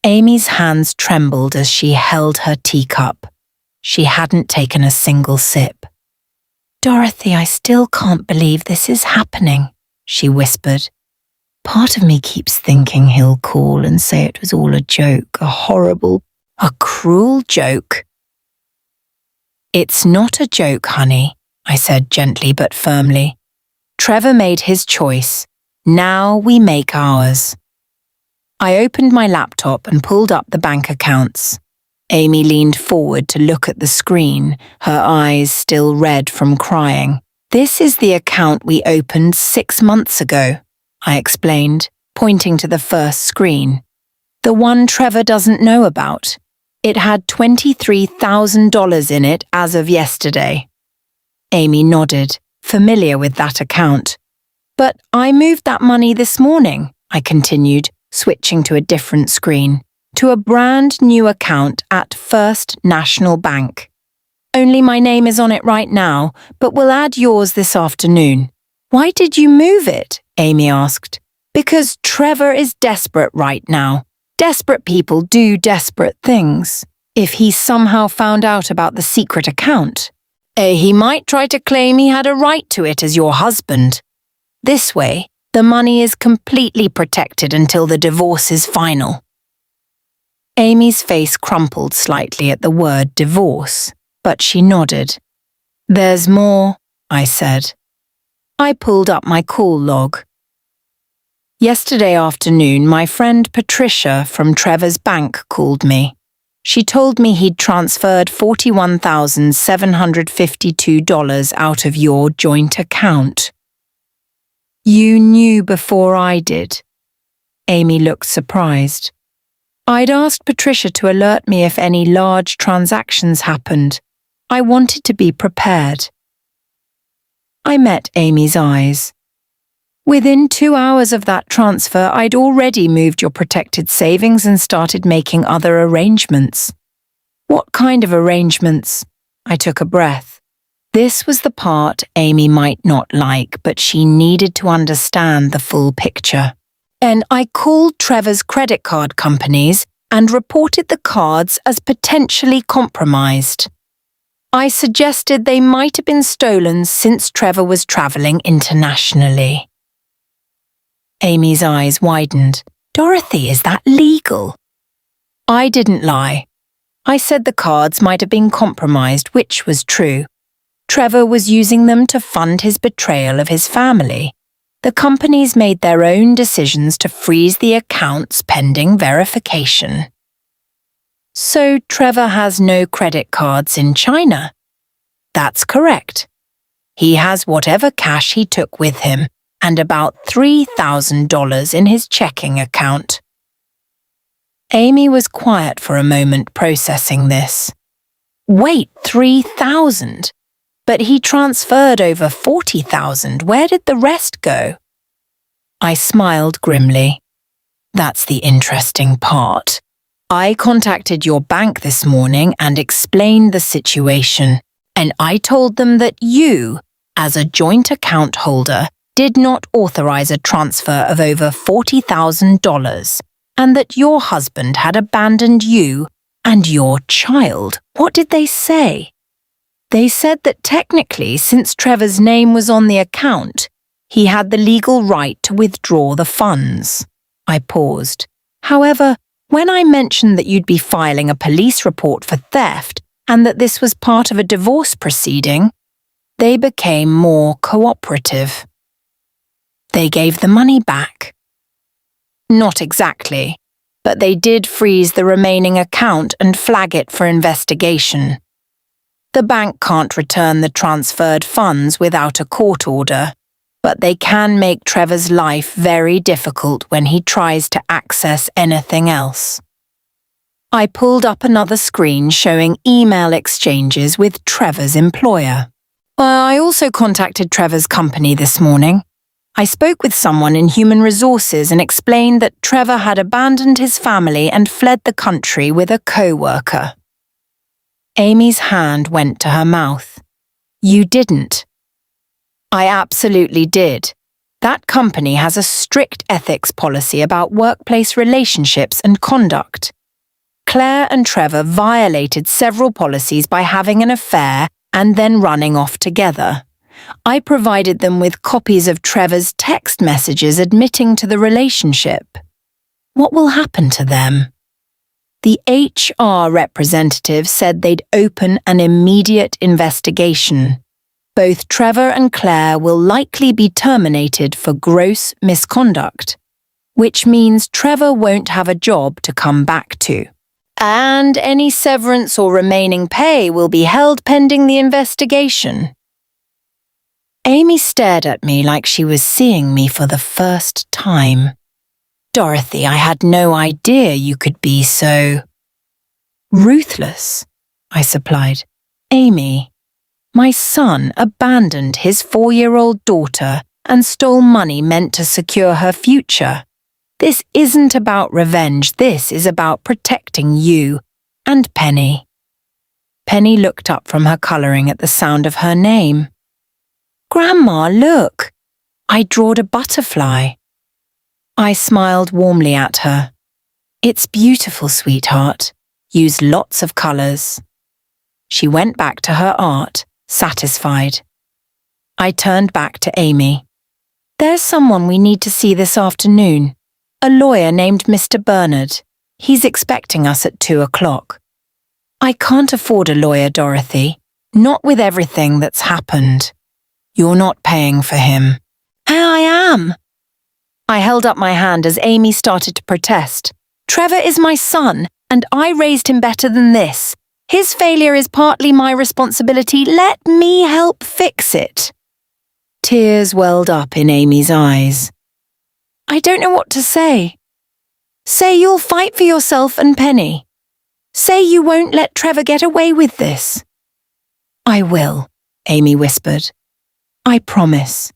Amy's hands trembled as she held her teacup. She hadn't taken a single sip. "Dorothy, I still can't believe this is happening," she whispered. "Part of me keeps thinking he'll call and say it was all a joke, a cruel joke." "It's not a joke, honey," I said gently but firmly. "Trevor made his choice. Now we make ours." I opened my laptop and pulled up the bank accounts. Amy leaned forward to look at the screen, her eyes still red from crying. "This is the account we opened 6 months ago," I explained, pointing to the first screen. "The one Trevor doesn't know about. It had $23,000 in it as of yesterday." Amy nodded, familiar with that account. "But I moved that money this morning," I continued, switching to a different screen, "to a brand new account at First National Bank. Only my name is on it right now, but we'll add yours this afternoon." "Why did you move it?" Amy asked. Because Trevor is desperate right now. Desperate people do desperate things. If he somehow found out about the secret account, he might try to claim he had a right to it as your husband. This way, the money is completely protected until the divorce is final. Amy's face crumpled slightly at the word divorce, but she nodded. There's more, I said. I pulled up my call log. Yesterday afternoon, my friend Patricia from Trevor's bank called me. She told me he'd transferred $41,752 out of your joint account. You knew before I did. Amy looked surprised. I'd asked Patricia to alert me if any large transactions happened. I wanted to be prepared. I met Amy's eyes. Within 2 hours of that transfer, I'd already moved your protected savings and started making other arrangements. What kind of arrangements? I took a breath. This was the part Amy might not like, but she needed to understand the full picture. And I called Trevor's credit card companies and reported the cards as potentially compromised. I suggested they might have been stolen since Trevor was traveling internationally. Amy's eyes widened. Dorothy, is that legal? I didn't lie. I said the cards might have been compromised, which was true. Trevor was using them to fund his betrayal of his family. The companies made their own decisions to freeze the accounts pending verification. So Trevor has no credit cards in China? That's correct. He has whatever cash he took with him, and about $3,000 in his checking account. Amy was quiet for a moment, processing this. Wait, 3,000? But he transferred over 40,000. Where did the rest go? I smiled grimly. That's the interesting part. I contacted your bank this morning and explained the situation, and I told them that you, as a joint account holder, did not authorize a transfer of over $40,000, and that your husband had abandoned you and your child. What did they say? They said that technically, since Trevor's name was on the account, he had the legal right to withdraw the funds. I paused. However, when I mentioned that you'd be filing a police report for theft and that this was part of a divorce proceeding, they became more cooperative. They gave the money back. Not exactly, but they did freeze the remaining account and flag it for investigation. The bank can't return the transferred funds without a court order, but they can make Trevor's life very difficult when he tries to access anything else. I pulled up another screen showing email exchanges with Trevor's employer. I also contacted Trevor's company this morning. I spoke with someone in human resources and explained that Trevor had abandoned his family and fled the country with a co-worker. Amy's hand went to her mouth. You didn't. I absolutely did. That company has a strict ethics policy about workplace relationships and conduct. Claire and Trevor violated several policies by having an affair and then running off together. I provided them with copies of Trevor's text messages admitting to the relationship. What will happen to them? The HR representative said they'd open an immediate investigation. Both Trevor and Claire will likely be terminated for gross misconduct, which means Trevor won't have a job to come back to. And any severance or remaining pay will be held pending the investigation. Amy stared at me like she was seeing me for the first time. Dorothy, I had no idea you could be so ruthless, I supplied. Amy, my son abandoned his 4-year-old daughter and stole money meant to secure her future. This isn't about revenge, this is about protecting you and Penny. Penny looked up from her colouring at the sound of her name. Grandma, look! I drawed a butterfly. I smiled warmly at her. It's beautiful, sweetheart. Use lots of colours. She went back to her art, satisfied. I turned back to Amy. There's someone we need to see this afternoon. A lawyer named Mr. Bernard. He's expecting us at 2:00. I can't afford a lawyer, Dorothy. Not with everything that's happened. You're not paying for him. I am. I held up my hand as Amy started to protest. Trevor is my son, and I raised him better than this. His failure is partly my responsibility. Let me help fix it. Tears welled up in Amy's eyes. I don't know what to say. Say you'll fight for yourself and Penny. Say you won't let Trevor get away with this. I will, Amy whispered. I promise.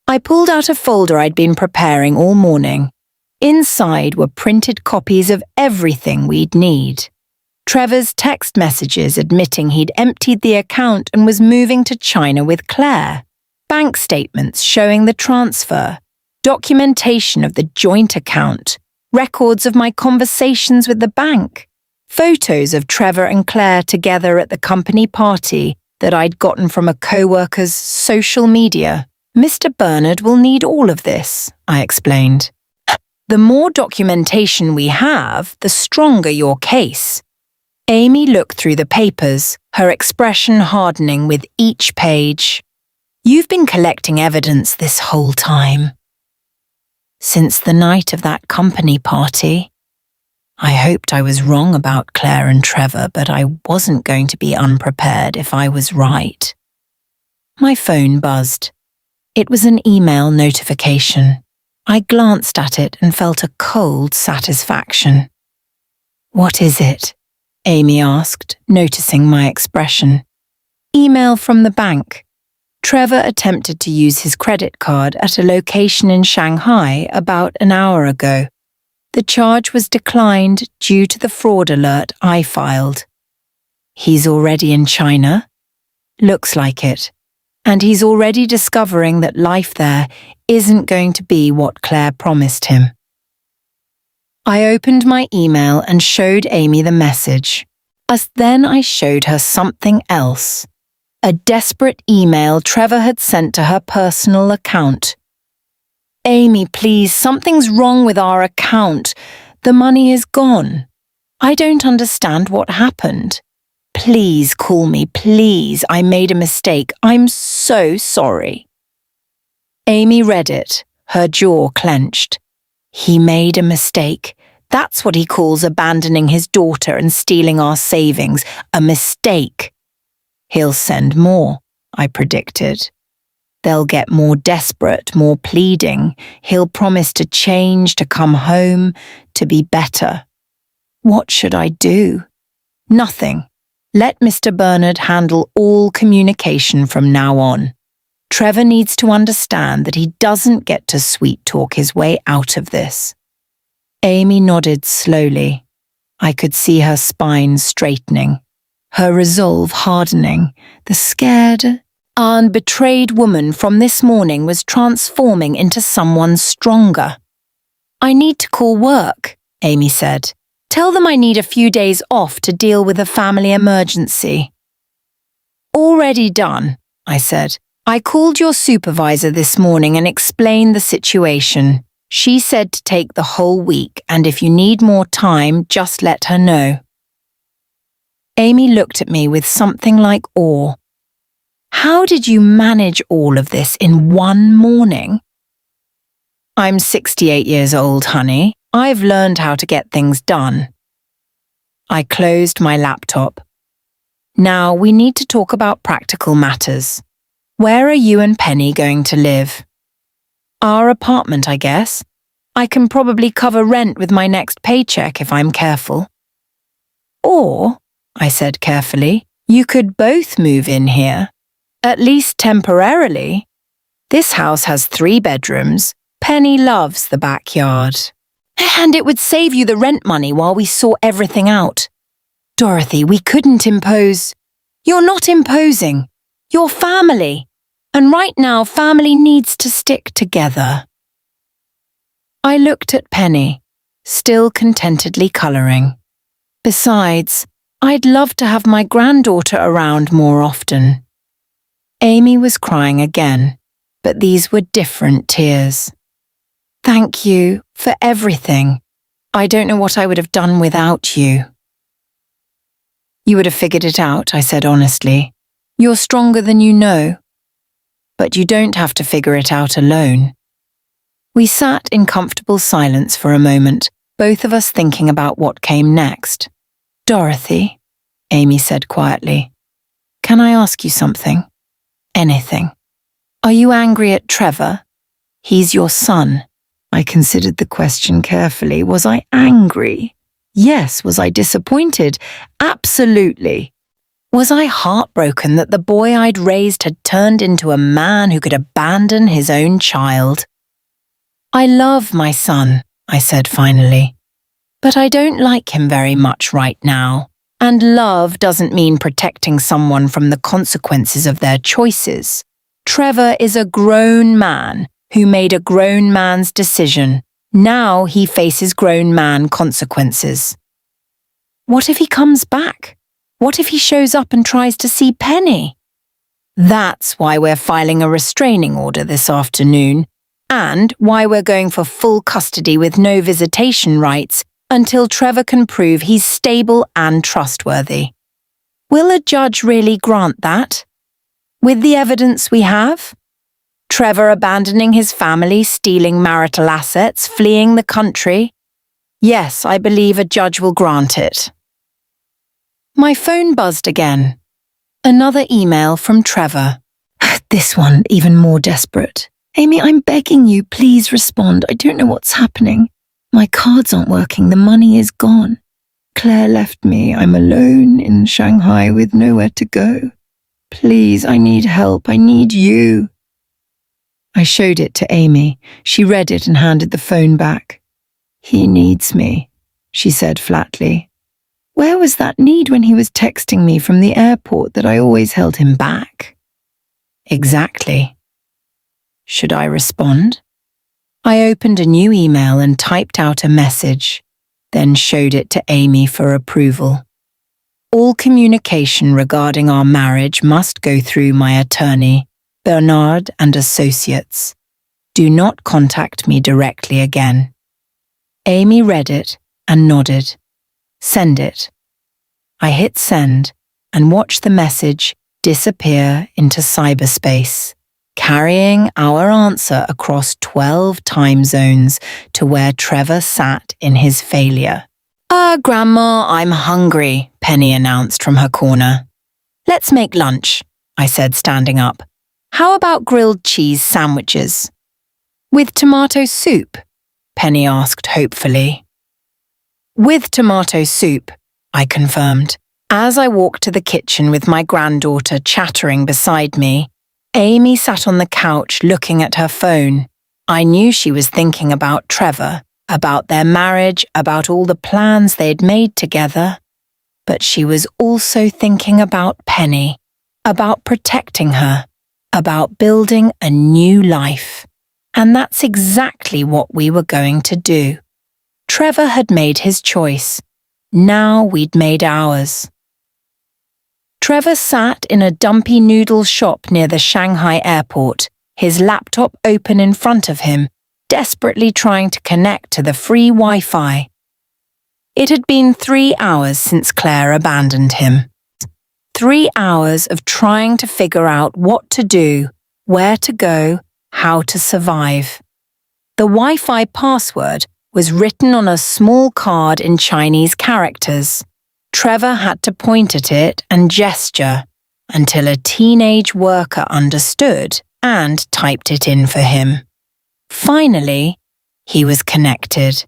I pulled out a folder I'd been preparing all morning. Inside were printed copies of everything we'd need. Trevor's text messages admitting he'd emptied the account and was moving to China with Claire. Bank statements showing the transfer. Documentation of the joint account. Records of my conversations with the bank. Photos of Trevor and Claire together at the company party that I'd gotten from a co-worker's social media. Mr. Bernard will need all of this, I explained. The more documentation we have, the stronger your case. Amy looked through the papers, her expression hardening with each page. You've been collecting evidence this whole time. Since the night of that company party. I hoped I was wrong about Claire and Trevor, but I wasn't going to be unprepared if I was right. My phone buzzed. It was an email notification. I glanced at it and felt a cold satisfaction. What is it? Amy asked, noticing my expression. Email from the bank. Trevor attempted to use his credit card at a location in Shanghai about an hour ago. The charge was declined due to the fraud alert I filed. He's already in China? Looks like it. And he's already discovering that life there isn't going to be what Claire promised him. I opened my email and showed Amy the message. Then I showed her something else. A desperate email Trevor had sent to her personal account. Amy, please, something's wrong with our account. The money is gone. I don't understand what happened. Please call me, please. I made a mistake. I'm so sorry. Amy read it, her jaw clenched. He made a mistake. That's what he calls abandoning his daughter and stealing our savings. A mistake. He'll send more, I predicted. They'll get more desperate, more pleading. He'll promise to change, to come home, to be better. What should I do? Nothing. Let Mr. Bernard handle all communication from now on. Trevor needs to understand that he doesn't get to sweet-talk his way out of this. Amy nodded slowly. I could see her spine straightening, her resolve hardening. The scared and betrayed woman from this morning was transforming into someone stronger. I need to call work, Amy said. Tell them I need a few days off to deal with a family emergency. Already done, I said. I called your supervisor this morning and explained the situation. She said to take the whole week, and if you need more time, just let her know. Amy looked at me with something like awe. How did you manage all of this in one morning? I'm 68 years old, honey. I've learned how to get things done. I closed my laptop. Now we need to talk about practical matters. Where are you and Penny going to live? Our apartment, I guess. I can probably cover rent with my next paycheck if I'm careful. Or, I said carefully, you could both move in here. At least temporarily. This house has 3 bedrooms. Penny loves the backyard. And it would save you the rent money while we sort everything out. Dorothy, we couldn't impose. You're not imposing. You're family. And right now, family needs to stick together. I looked at Penny, still contentedly colouring. Besides, I'd love to have my granddaughter around more often. Amy was crying again, but these were different tears. Thank you for everything. I don't know what I would have done without you. You would have figured it out, I said honestly. You're stronger than you know. But you don't have to figure it out alone. We sat in comfortable silence for a moment, both of us thinking about what came next. Dorothy, Amy said quietly, can I ask you something? Anything. Are you angry at Trevor? He's your son. I considered the question carefully. Was I angry? Yes. Was I disappointed? Absolutely. Was I heartbroken that the boy I'd raised had turned into a man who could abandon his own child? I love my son, I said finally, but I don't like him very much right now, and love doesn't mean protecting someone from the consequences of their choices. Trevor is a grown man who made a grown man's decision. Now he faces grown man consequences. What if he comes back? What if he shows up and tries to see Penny? That's why we're filing a restraining order this afternoon, and why we're going for full custody with no visitation rights until Trevor can prove he's stable and trustworthy. Will a judge really grant that? With the evidence we have? Trevor abandoning his family, stealing marital assets, fleeing the country? Yes, I believe a judge will grant it. My phone buzzed again. Another email from Trevor. This one even more desperate. Amy, I'm begging you, please respond. I don't know what's happening. My cards aren't working. The money is gone. Claire left me. I'm alone in Shanghai with nowhere to go. Please, I need help. I need you. I showed it to Amy. She read it and handed the phone back. He needs me, she said flatly. Where was that need when he was texting me from the airport that I always held him back? Exactly. Should I respond? I opened a new email and typed out a message, then showed it to Amy for approval. All communication regarding our marriage must go through my attorney, Bernard and Associates. Do not contact me directly again. Amy read it and nodded. Send it. I hit send and watched the message disappear into cyberspace, carrying our answer across 12 time zones to where Trevor sat in his failure. Grandma, I'm hungry, Penny announced from her corner. Let's make lunch, I said, standing up. How about grilled cheese sandwiches? With tomato soup? Penny asked hopefully. With tomato soup, I confirmed. As I walked to the kitchen with my granddaughter chattering beside me, Amy sat on the couch looking at her phone. I knew she was thinking about Trevor, about their marriage, about all the plans they'd made together. But she was also thinking about Penny, about protecting her, about building a new life. And that's exactly what we were going to do. Trevor had made his choice. Now we'd made ours. Trevor sat in a dumpy noodle shop near the Shanghai airport, his laptop open in front of him, desperately trying to connect to the free Wi-Fi. It had been 3 hours since Claire abandoned him. 3 hours of trying to figure out what to do, where to go, how to survive. The Wi-Fi password was written on a small card in Chinese characters. Trevor had to point at it and gesture until a teenage worker understood and typed it in for him. Finally, he was connected.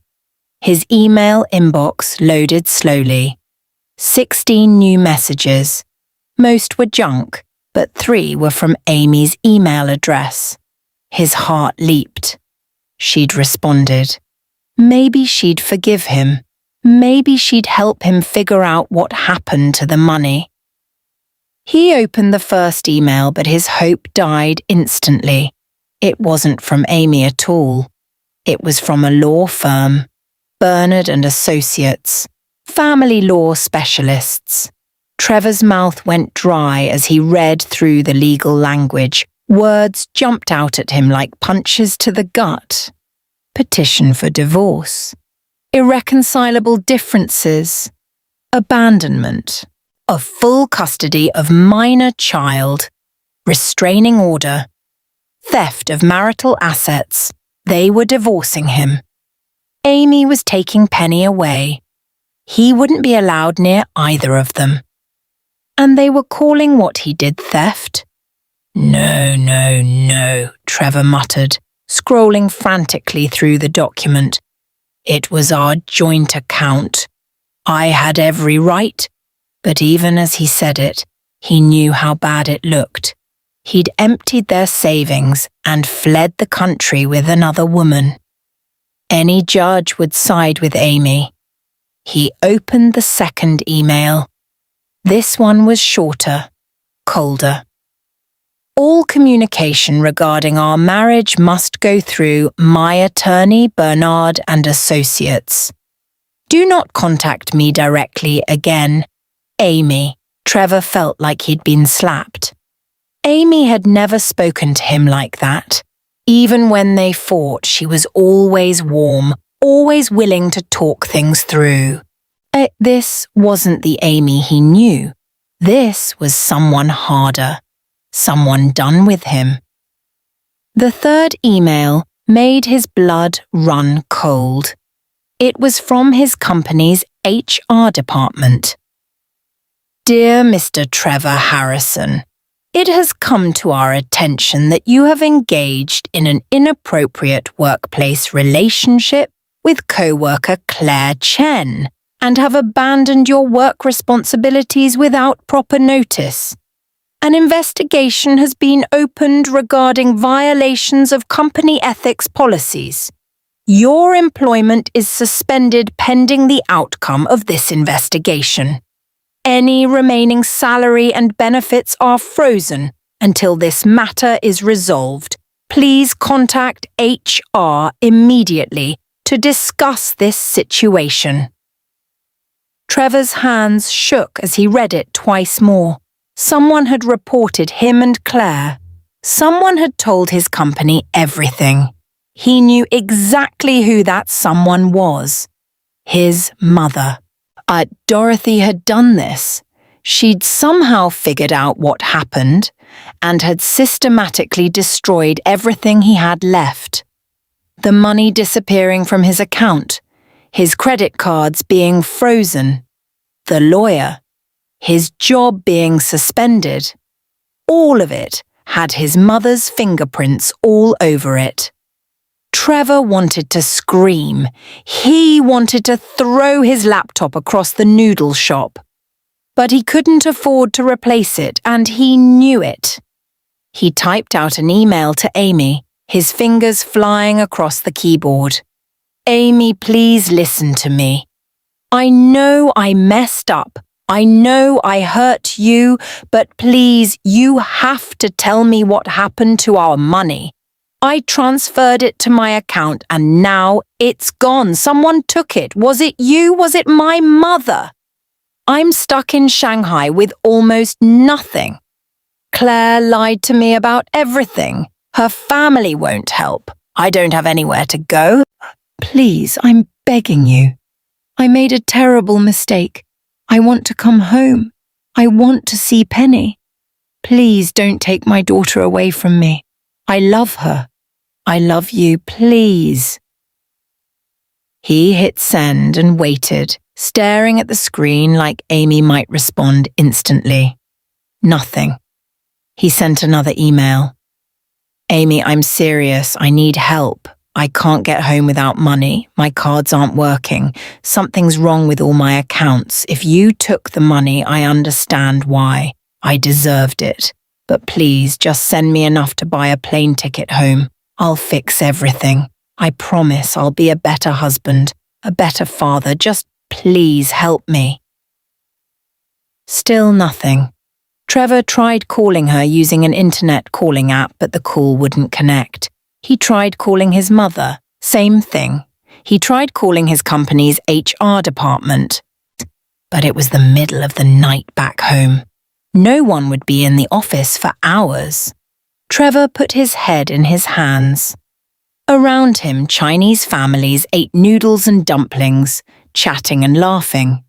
His email inbox loaded slowly. 16 new messages. Most were junk, but 3 were from Amy's email address. His heart leaped. She'd responded. Maybe she'd forgive him. Maybe she'd help him figure out what happened to the money. He opened the first email, but his hope died instantly. It wasn't from Amy at all. It was from a law firm, Bernard and Associates, family law specialists. Trevor's mouth went dry as he read through the legal language. Words jumped out at him like punches to the gut. Petition for divorce. Irreconcilable differences. Abandonment. Of full custody of minor child. Restraining order. Theft of marital assets. They were divorcing him. Amy was taking Penny away. He wouldn't be allowed near either of them. And they were calling what he did theft? No, Trevor muttered, scrolling frantically through the document. It was our joint account. I had every right, but even as he said it, he knew how bad it looked. He'd emptied their savings and fled the country with another woman. Any judge would side with Amy. He opened the second email. This one was shorter, colder. All communication regarding our marriage must go through my attorney, Bernard and Associates. Do not contact me directly again. Amy. Trevor felt like he'd been slapped. Amy had never spoken to him like that. Even when they fought, she was always warm, always willing to talk things through. This wasn't the Amy he knew. This was someone harder, someone done with him. The third email made his blood run cold. It was from his company's HR department. Dear Mr. Trevor Harrison, it has come to our attention that you have engaged in an inappropriate workplace relationship with co-worker Claire Chen and have abandoned your work responsibilities without proper notice. An investigation has been opened regarding violations of company ethics policies. Your employment is suspended pending the outcome of this investigation. Any remaining salary and benefits are frozen until this matter is resolved. Please contact HR immediately to discuss this situation. Trevor's hands shook as he read it twice more. Someone had reported him and Claire. Someone had told his company everything. He knew exactly who that someone was. His mother. Dorothy had done this. She'd somehow figured out what happened and had systematically destroyed everything he had left. The money disappearing from his account, his credit cards being frozen, the lawyer, his job being suspended. All of it had his mother's fingerprints all over it. Trevor wanted to scream. He wanted to throw his laptop across the noodle shop. But he couldn't afford to replace it, and he knew it. He typed out an email to Amy, his fingers flying across the keyboard. Amy, please listen to me. I know I messed up. I know I hurt you, but please, you have to tell me what happened to our money. I transferred it to my account and now it's gone. Someone took it. Was it you? Was it my mother? I'm stuck in Shanghai with almost nothing. Claire lied to me about everything. Her family won't help. I don't have anywhere to go. Please, I'm begging you. I made a terrible mistake. I want to come home. I want to see Penny. Please don't take my daughter away from me. I love her. I love you, please. He hit send and waited, staring at the screen like Amy might respond instantly. Nothing. He sent another email. Amy, I'm serious. I need help. I can't get home without money. My cards aren't working. Something's wrong with all my accounts. If you took the money, I understand why. I deserved it. But please, just send me enough to buy a plane ticket home. I'll fix everything. I promise I'll be a better husband, a better father. Just please help me. Still nothing. Trevor tried calling her using an internet calling app, but the call wouldn't connect. He tried calling his mother. Same thing. He tried calling his company's HR department, but it was the middle of the night back home. No one would be in the office for hours. Trevor put his head in his hands. Around him, Chinese families ate noodles and dumplings, chatting and laughing.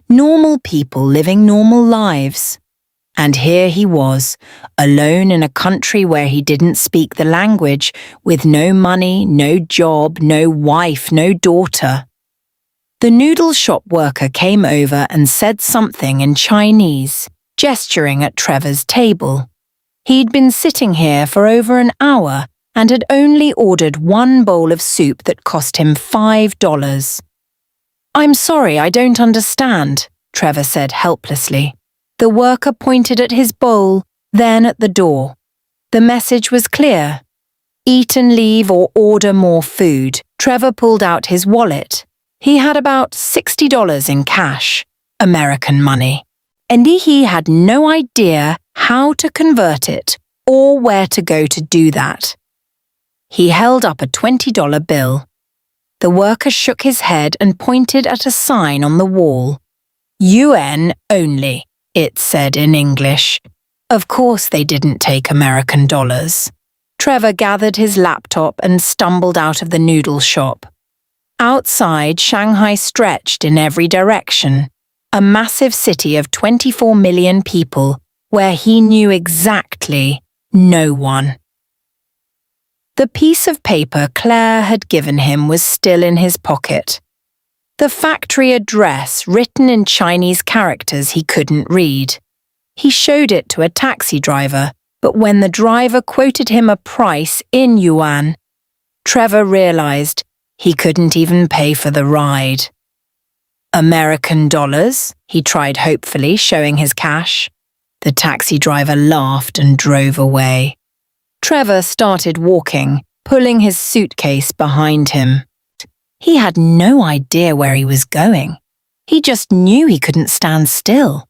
Normal people living normal lives. And here he was, alone in a country where he didn't speak the language, with no money, no job, no wife, no daughter. The noodle shop worker came over and said something in Chinese, gesturing at Trevor's table. He'd been sitting here for over an hour and had only ordered one bowl of soup that cost him $5. "I'm sorry, I don't understand," Trevor said helplessly. The worker pointed at his bowl, then at the door. The message was clear. Eat and leave or order more food. Trevor pulled out his wallet. He had about $60 in cash, American money, and he had no idea how to convert it or where to go to do that. He held up a $20 bill. The worker shook his head and pointed at a sign on the wall. "UN only," it said in English. Of course they didn't take American dollars. Trevor gathered his laptop and stumbled out of the noodle shop. Outside, Shanghai stretched in every direction, a massive city of 24 million people where he knew exactly no one. The piece of paper Claire had given him was still in his pocket. The factory address written in Chinese characters he couldn't read. He showed it to a taxi driver, but when the driver quoted him a price in yuan, Trevor realized he couldn't even pay for the ride. "American dollars?" he tried hopefully, showing his cash. The taxi driver laughed and drove away. Trevor started walking, pulling his suitcase behind him. He had no idea where he was going. He just knew he couldn't stand still.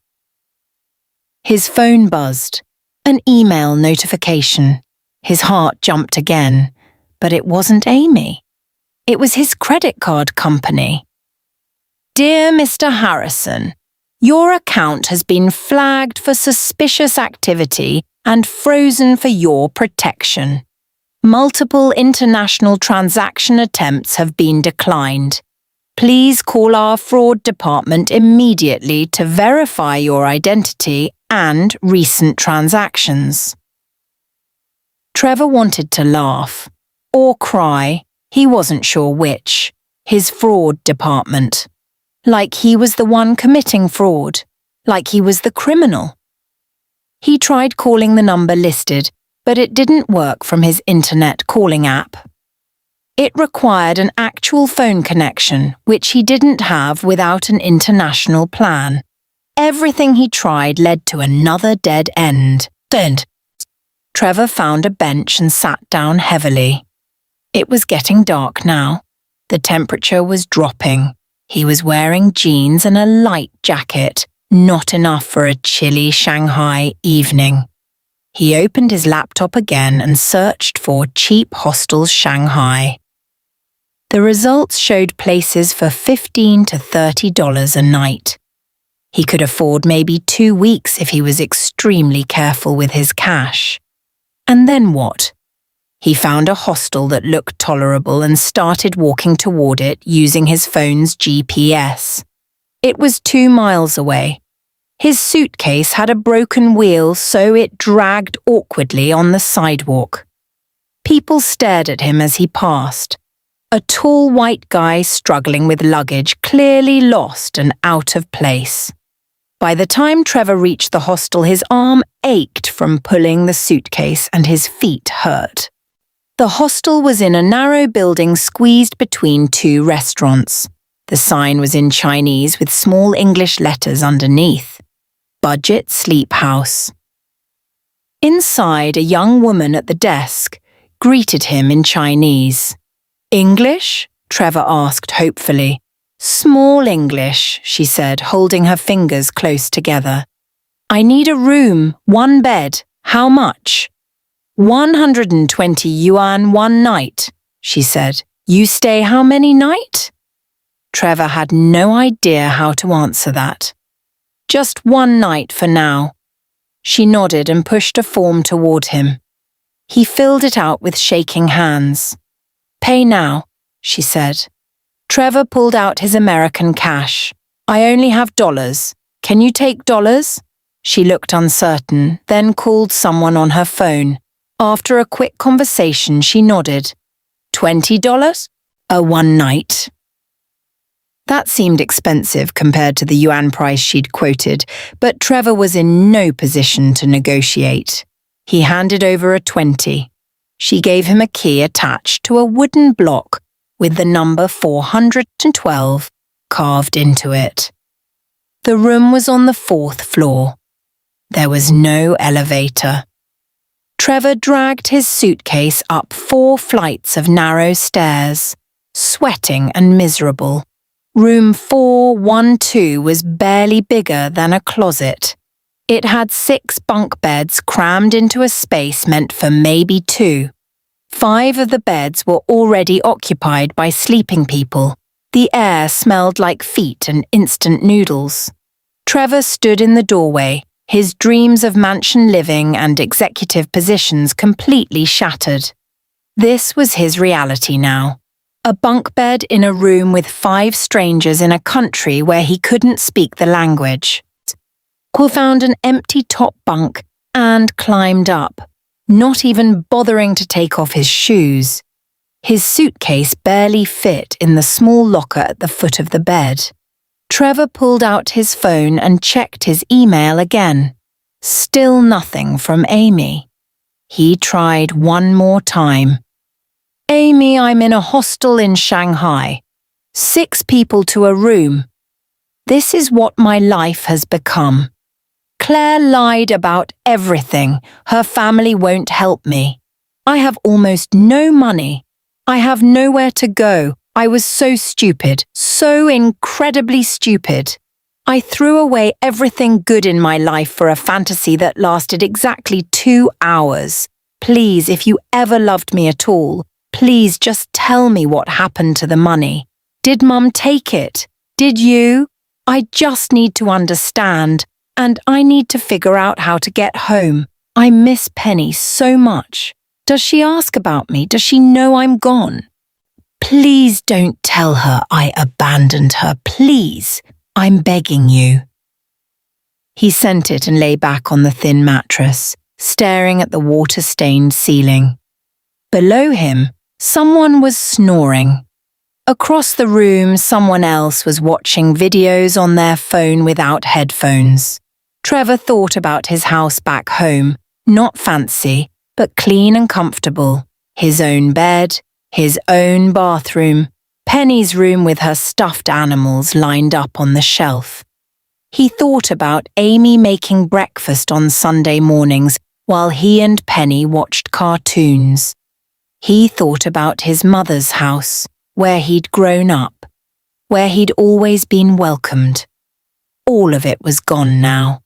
His phone buzzed. An email notification. His heart jumped again, but it wasn't Amy. It was his credit card company. "Dear Mr. Harrison, your account has been flagged for suspicious activity and frozen for your protection. Multiple international transaction attempts have been declined. Please call our fraud department immediately to verify your identity and recent transactions." Trevor wanted to laugh or cry. He wasn't sure which. His fraud department. Like he was the one committing fraud. Like he was the criminal. He tried calling the number listed, but it didn't work from his internet calling app. It required an actual phone connection, which he didn't have without an international plan. Everything he tried led to another dead end. Trevor found a bench and sat down heavily. It was getting dark now. The temperature was dropping. He was wearing jeans and a light jacket, not enough for a chilly Shanghai evening. He opened his laptop again and searched for cheap hostels Shanghai. The results showed places for $15 to $30 a night. He could afford maybe 2 weeks if he was extremely careful with his cash. And then what? He found a hostel that looked tolerable and started walking toward it using his phone's GPS. It was 2 miles away. His suitcase had a broken wheel, so it dragged awkwardly on the sidewalk. People stared at him as he passed. A tall white guy struggling with luggage, clearly lost and out of place. By the time Trevor reached the hostel, his arm ached from pulling the suitcase and his feet hurt. The hostel was in a narrow building squeezed between 2 restaurants. The sign was in Chinese with small English letters underneath. Budget Sleep House. Inside, a young woman at the desk greeted him in Chinese. "English?" Trevor asked hopefully. "Small English," she said, holding her fingers close together. "I need a room, 1 bed. How much?" 120 yuan 1 night, she said. You stay how many nights? Trevor had no idea how to answer that. Just one night for now. She nodded and pushed a form toward him. He filled it out with shaking hands. Pay now, she said. Trevor pulled out his American cash. I only have dollars. Can you take dollars? She looked uncertain, then called someone on her phone. After a quick conversation, she nodded. $20? A one night. That seemed expensive compared to the yuan price she'd quoted, but Trevor was in no position to negotiate. He handed over a 20. She gave him a key attached to a wooden block with the number 412 carved into it. The room was on the 4th floor. There was no elevator. Trevor dragged his suitcase up 4 flights of narrow stairs, sweating and miserable. Room 412 was barely bigger than a closet. It had 6 bunk beds crammed into a space meant for maybe 2. 5 of the beds were already occupied by sleeping people. The air smelled like feet and instant noodles. Trevor stood in the doorway, his dreams of mansion living and executive positions completely shattered. This was his reality now. A bunk bed in a room with 5 strangers in a country where he couldn't speak the language. He found an empty top bunk and climbed up, not even bothering to take off his shoes. His suitcase barely fit in the small locker at the foot of the bed. Trevor pulled out his phone and checked his email again. Still nothing from Amy. He tried one more time. Amy, I'm in a hostel in Shanghai. 6 people to a room. This is what my life has become. Claire lied about everything. Her family won't help me. I have almost no money. I have nowhere to go. I was so stupid, so incredibly stupid. I threw away everything good in my life for a fantasy that lasted exactly 2 hours. Please, if you ever loved me at all, please just tell me what happened to the money. Did Mum take it? Did you? I just need to understand, and I need to figure out how to get home. I miss Penny so much. Does she ask about me? Does she know I'm gone? Please don't tell her I abandoned her, please. I'm begging you. He sent it and lay back on the thin mattress, staring at the water-stained ceiling. Below him, someone was snoring. Across the room, someone else was watching videos on their phone without headphones. Trevor thought about his house back home, not fancy, but clean and comfortable. His own bed, his own bathroom, Penny's room with her stuffed animals lined up on the shelf. He thought about Amy making breakfast on Sunday mornings while he and Penny watched cartoons. He thought about his mother's house, where he'd grown up, where he'd always been welcomed. All of it was gone now.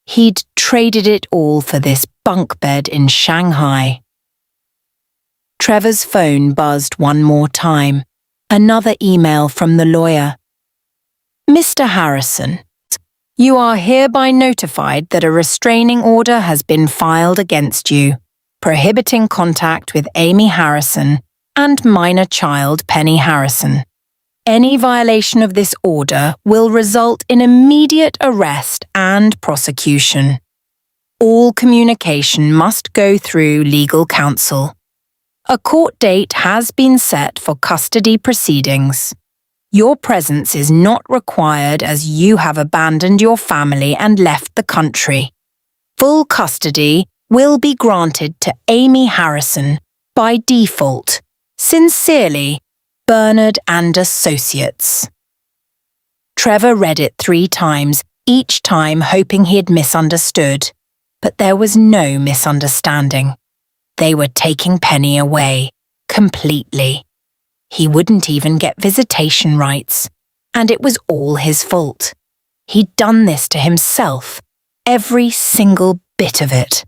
He'd traded it all for this bunk bed in Shanghai. Trevor's phone buzzed one more time. Another email from the lawyer. Mr. Harrison, you are hereby notified that a restraining order has been filed against you, prohibiting contact with Amy Harrison and minor child Penny Harrison. Any violation of this order will result in immediate arrest and prosecution. All communication must go through legal counsel. A court date has been set for custody proceedings. Your presence is not required as you have abandoned your family and left the country. Full custody will be granted to Amy Harrison by default. Sincerely, Bernard and Associates. Trevor read it 3 times, each time hoping he had misunderstood, but there was no misunderstanding. They were taking Penny away, completely. He wouldn't even get visitation rights, and it was all his fault. He'd done this to himself, every single bit of it.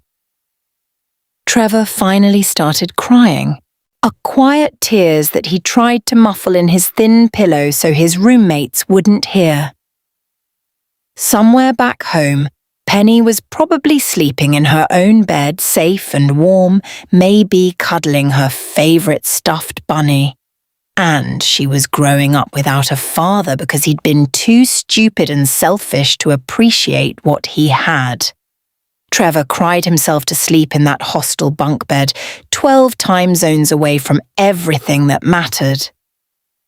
Trevor finally started crying. quiet tears that he tried to muffle in his thin pillow so his roommates wouldn't hear. Somewhere back home, Penny was probably sleeping in her own bed, safe and warm, maybe cuddling her favourite stuffed bunny. And she was growing up without a father because he'd been too stupid and selfish to appreciate what he had. Trevor cried himself to sleep in that hostel bunk bed, 12 time zones away from everything that mattered.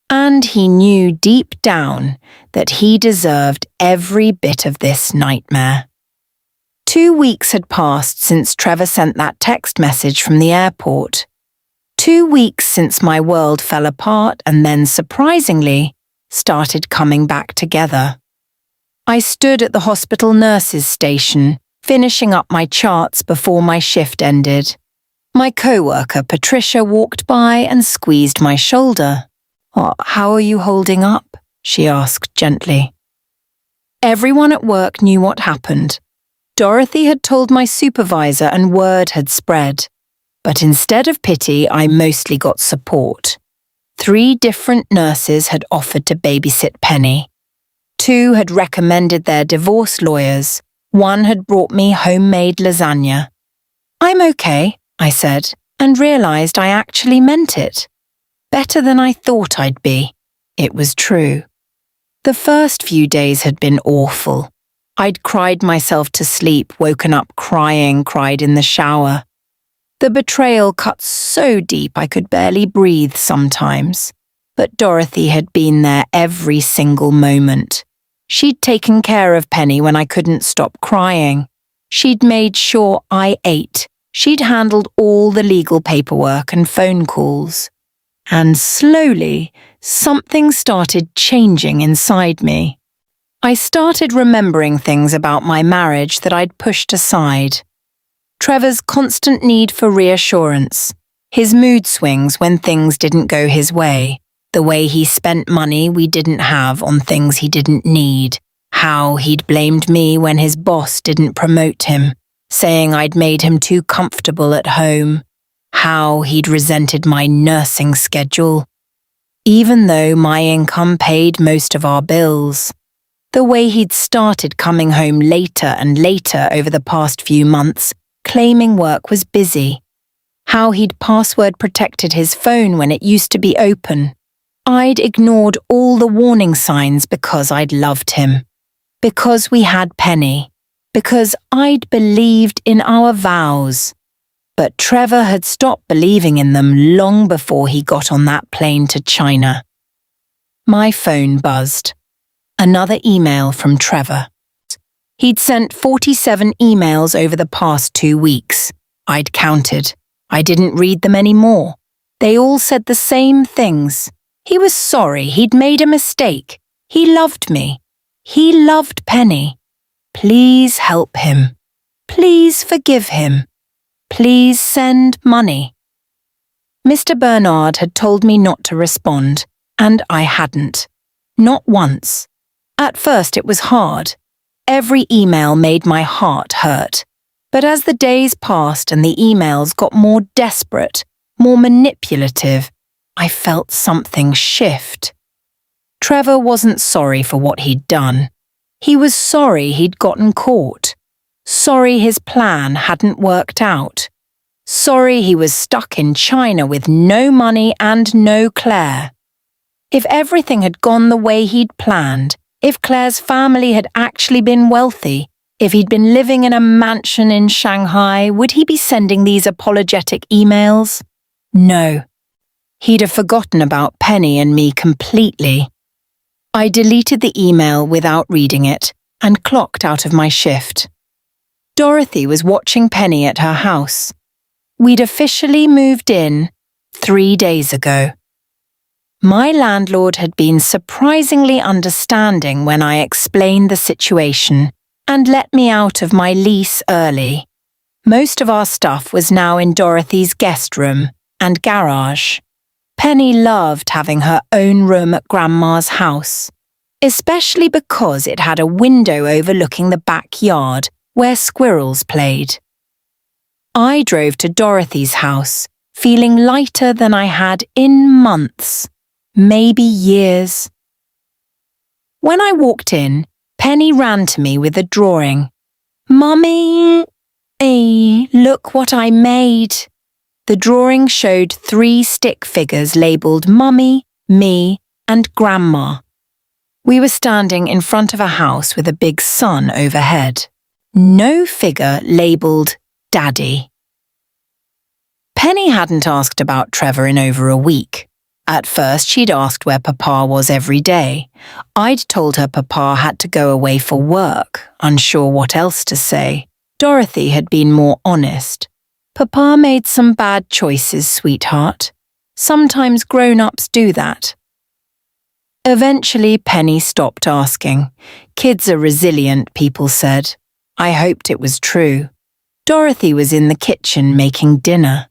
And he knew deep down that he deserved every bit of this nightmare. 2 weeks had passed since Trevor sent that text message from the airport. 2 weeks since my world fell apart and then, surprisingly, started coming back together. I stood at the hospital nurses' station, finishing up my charts before my shift ended. My co-worker, Patricia, walked by and squeezed my shoulder. "How are you holding up?" she asked gently. Everyone at work knew what happened. Dorothy had told my supervisor and word had spread. But instead of pity, I mostly got support. 3 different nurses had offered to babysit Penny. 2 had recommended their divorce lawyers. 1 had brought me homemade lasagna. "I'm okay," I said, and realised I actually meant it. Better than I thought I'd be. It was true. The first few days had been awful. I'd cried myself to sleep, woken up crying, cried in the shower. The betrayal cut so deep I could barely breathe sometimes. But Dorothy had been there every single moment. She'd taken care of Penny when I couldn't stop crying. She'd made sure I ate. She'd handled all the legal paperwork and phone calls. And slowly, something started changing inside me. I started remembering things about my marriage that I'd pushed aside. Trevor's constant need for reassurance, his mood swings when things didn't go his way, the way he spent money we didn't have on things he didn't need, how he'd blamed me when his boss didn't promote him, saying I'd made him too comfortable at home, how he'd resented my nursing schedule, even though my income paid most of our bills, the way he'd started coming home later and later over the past few months, claiming work was busy, how he'd password protected his phone when it used to be open. I'd ignored all the warning signs because I'd loved him, because we had Penny, because I'd believed in our vows. But Trevor had stopped believing in them long before he got on that plane to China. My phone buzzed. Another email from Trevor. He'd sent 47 emails over the past 2 weeks. I'd counted. I didn't read them anymore. They all said the same things. He was sorry he'd made a mistake. He loved me. He loved Penny. Please help him. Please forgive him. Please send money. Mr. Bernard had told me not to respond, and I hadn't. Not once. At first it was hard. Every email made my heart hurt. But as the days passed and the emails got more desperate, more manipulative, I felt something shift. Trevor wasn't sorry for what he'd done. He was sorry he'd gotten caught. Sorry his plan hadn't worked out. Sorry he was stuck in China with no money and no Claire. If everything had gone the way he'd planned, if Claire's family had actually been wealthy, if he'd been living in a mansion in Shanghai, would he be sending these apologetic emails? No. He'd have forgotten about Penny and me completely. I deleted the email without reading it and clocked out of my shift. Dorothy was watching Penny at her house. We'd officially moved in 3 days ago. My landlord had been surprisingly understanding when I explained the situation and let me out of my lease early. Most of our stuff was now in Dorothy's guest room and garage. Penny loved having her own room at Grandma's house, especially because it had a window overlooking the backyard where squirrels played. I drove to Dorothy's house, feeling lighter than I had in months, maybe years. When I walked in, Penny ran to me with a drawing. "Mummy, look what I made." The drawing showed 3 stick figures labelled Mummy, me, and Grandma. We were standing in front of a house with a big sun overhead. No figure labelled Daddy. Penny hadn't asked about Trevor in over a week. At first, she'd asked where Papa was every day. I'd told her Papa had to go away for work, unsure what else to say. Dorothy had been more honest. "Papa made some bad choices, sweetheart. Sometimes grown-ups do that." Eventually, Penny stopped asking. Kids are resilient, people said. I hoped it was true. Dorothy was in the kitchen making dinner.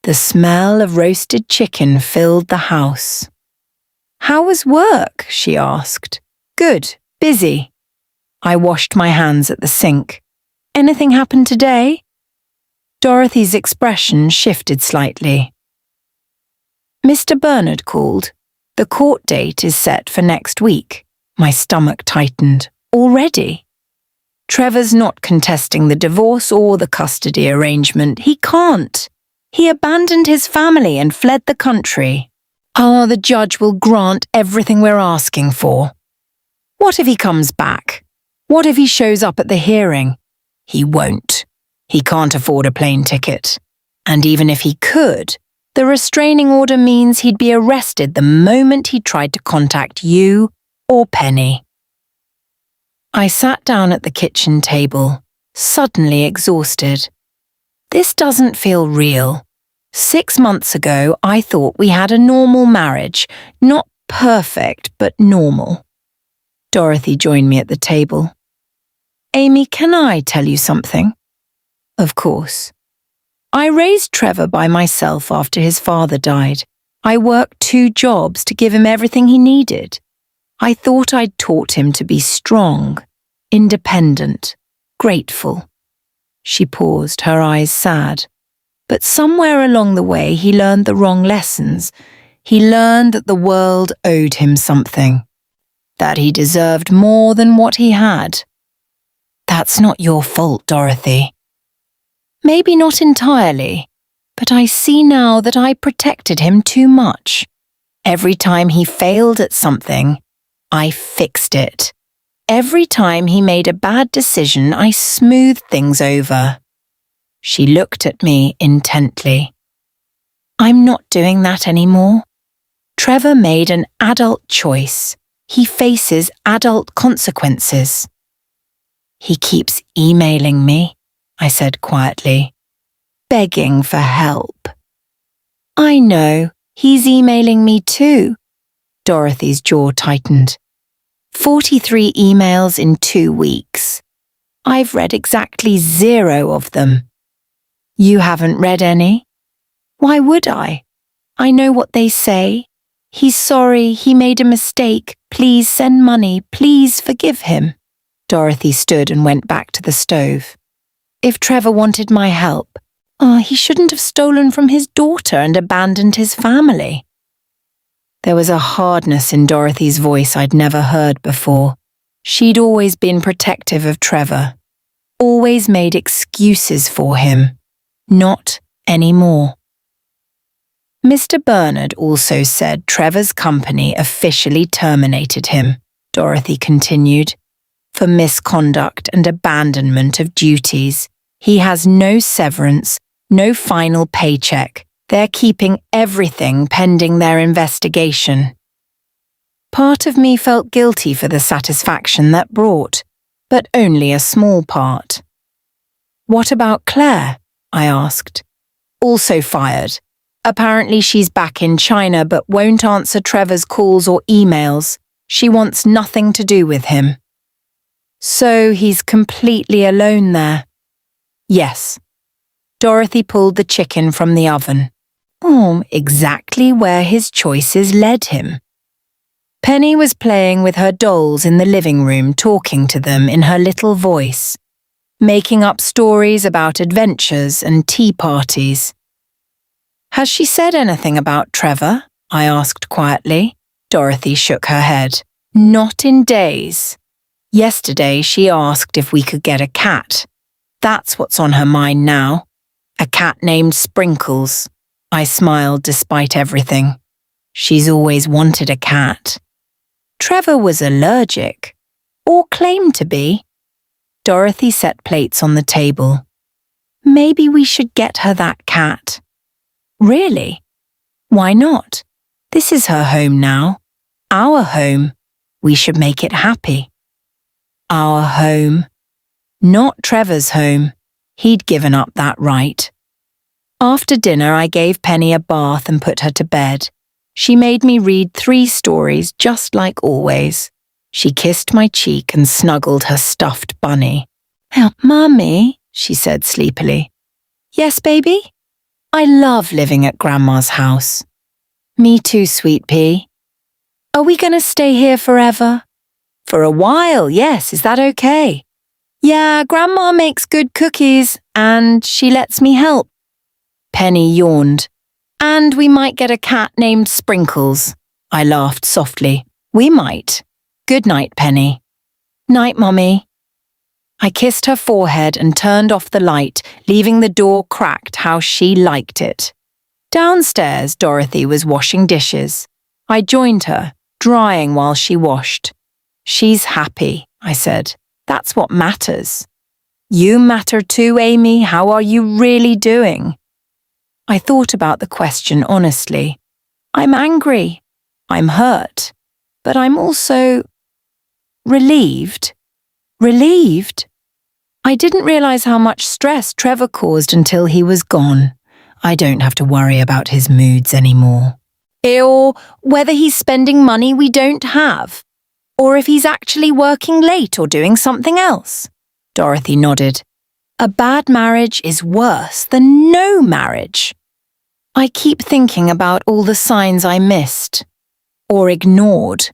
The smell of roasted chicken filled the house. "How was work?" she asked. "Good. Busy." I washed my hands at the sink. "Anything happened today?" Dorothy's expression shifted slightly. "Mr. Bernard called. The court date is set for next week." My stomach tightened. "Already?" "Trevor's not contesting the divorce or the custody arrangement. He can't. He abandoned his family and fled the country. The judge will grant everything we're asking for." "What if he comes back? What if he shows up at the hearing?" "He won't. He can't afford a plane ticket. And even if he could, the restraining order means he'd be arrested the moment he tried to contact you or Penny." I sat down at the kitchen table, suddenly exhausted. This doesn't feel real. 6 months ago, I thought we had a normal marriage. Not perfect, but normal. Dorothy joined me at the table. "Amy, can I tell you something?" "Of course." "I raised Trevor by myself after his father died. I worked 2 jobs to give him everything he needed. I thought I'd taught him to be strong, independent, grateful." She paused, her eyes sad. "But somewhere along the way he learned the wrong lessons. He learned that the world owed him something, that he deserved more than what he had." "That's not your fault, Dorothy." "Maybe not entirely, but I see now that I protected him too much. Every time he failed at something, I fixed it. Every time he made a bad decision, I smoothed things over." She looked at me intently. "I'm not doing that anymore. Trevor made an adult choice. He faces adult consequences." "He keeps emailing me," I said quietly, "begging for help." "I know, he's emailing me too." Dorothy's jaw tightened. 43 emails in 2 weeks. I've read exactly 0 of them. "You haven't read any?" "Why would I? I know what they say. He's sorry, he made a mistake. Please send money, please forgive him." Dorothy stood and went back to the stove. "If Trevor wanted my help, he shouldn't have stolen from his daughter and abandoned his family." There was a hardness in Dorothy's voice I'd never heard before. She'd always been protective of Trevor, always made excuses for him. Not anymore. "Mr. Bernard also said Trevor's company officially terminated him," Dorothy continued, "for misconduct and abandonment of duties. He has no severance, no final paycheck. They're keeping everything pending their investigation." Part of me felt guilty for the satisfaction that brought, but only a small part. "What about Claire?" I asked. "Also fired. Apparently she's back in China but won't answer Trevor's calls or emails. She wants nothing to do with him." "So he's completely alone there?" "Yes." Dorothy pulled the chicken from the oven. Exactly where his choices led him. Penny was playing with her dolls in the living room, talking to them in her little voice, making up stories about adventures and tea parties. Has she said anything about Trevor? I asked quietly. Dorothy shook her head. Not in days. Yesterday she asked if we could get a cat. That's what's on her mind now. A cat named Sprinkles. I smiled despite everything. She's always wanted a cat. Trevor was allergic, or claimed to be. Dorothy set plates on the table. Maybe we should get her that cat. Really? Why not? This is her home now. Our home. We should make it happy. Our home. Not Trevor's home. He'd given up that right. After dinner, I gave Penny a bath and put her to bed. She made me read 3 stories just like always. She kissed my cheek and snuggled her stuffed bunny. Mummy, she said sleepily. Yes, baby? I love living at Grandma's house. Me too, sweet pea. Are we going to stay here forever? For a while, yes. Is that okay? Yeah, Grandma makes good cookies and she lets me help. Penny yawned. And we might get a cat named Sprinkles. I laughed softly. We might. Good night, Penny. Night, Mummy. I kissed her forehead and turned off the light, leaving the door cracked how she liked it. Downstairs, Dorothy was washing dishes. I joined her, drying while she washed. She's happy, I said. That's what matters. You matter too, Amy. How are you really doing? I thought about the question honestly. I'm angry. I'm hurt. But I'm also relieved. Relieved? I didn't realize how much stress Trevor caused until he was gone. I don't have to worry about his moods anymore. Or whether he's spending money we don't have. Or if he's actually working late or doing something else. Dorothy nodded. A bad marriage is worse than no marriage. I keep thinking about all the signs I missed. Or ignored.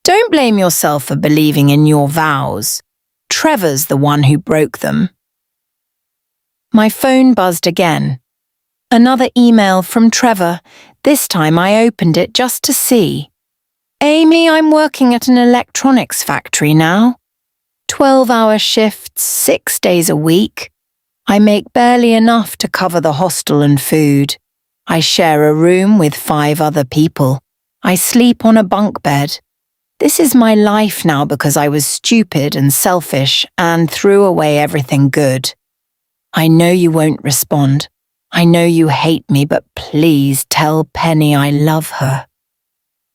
Don't blame yourself for believing in your vows. Trevor's the one who broke them. My phone buzzed again. Another email from Trevor. This time I opened it just to see. Amy, I'm working at an electronics factory now. 12-hour shifts, 6 days a week. I make barely enough to cover the hostel and food. I share a room with 5 other people. I sleep on a bunk bed. This is my life now because I was stupid and selfish and threw away everything good. I know you won't respond. I know you hate me, but please tell Penny I love her.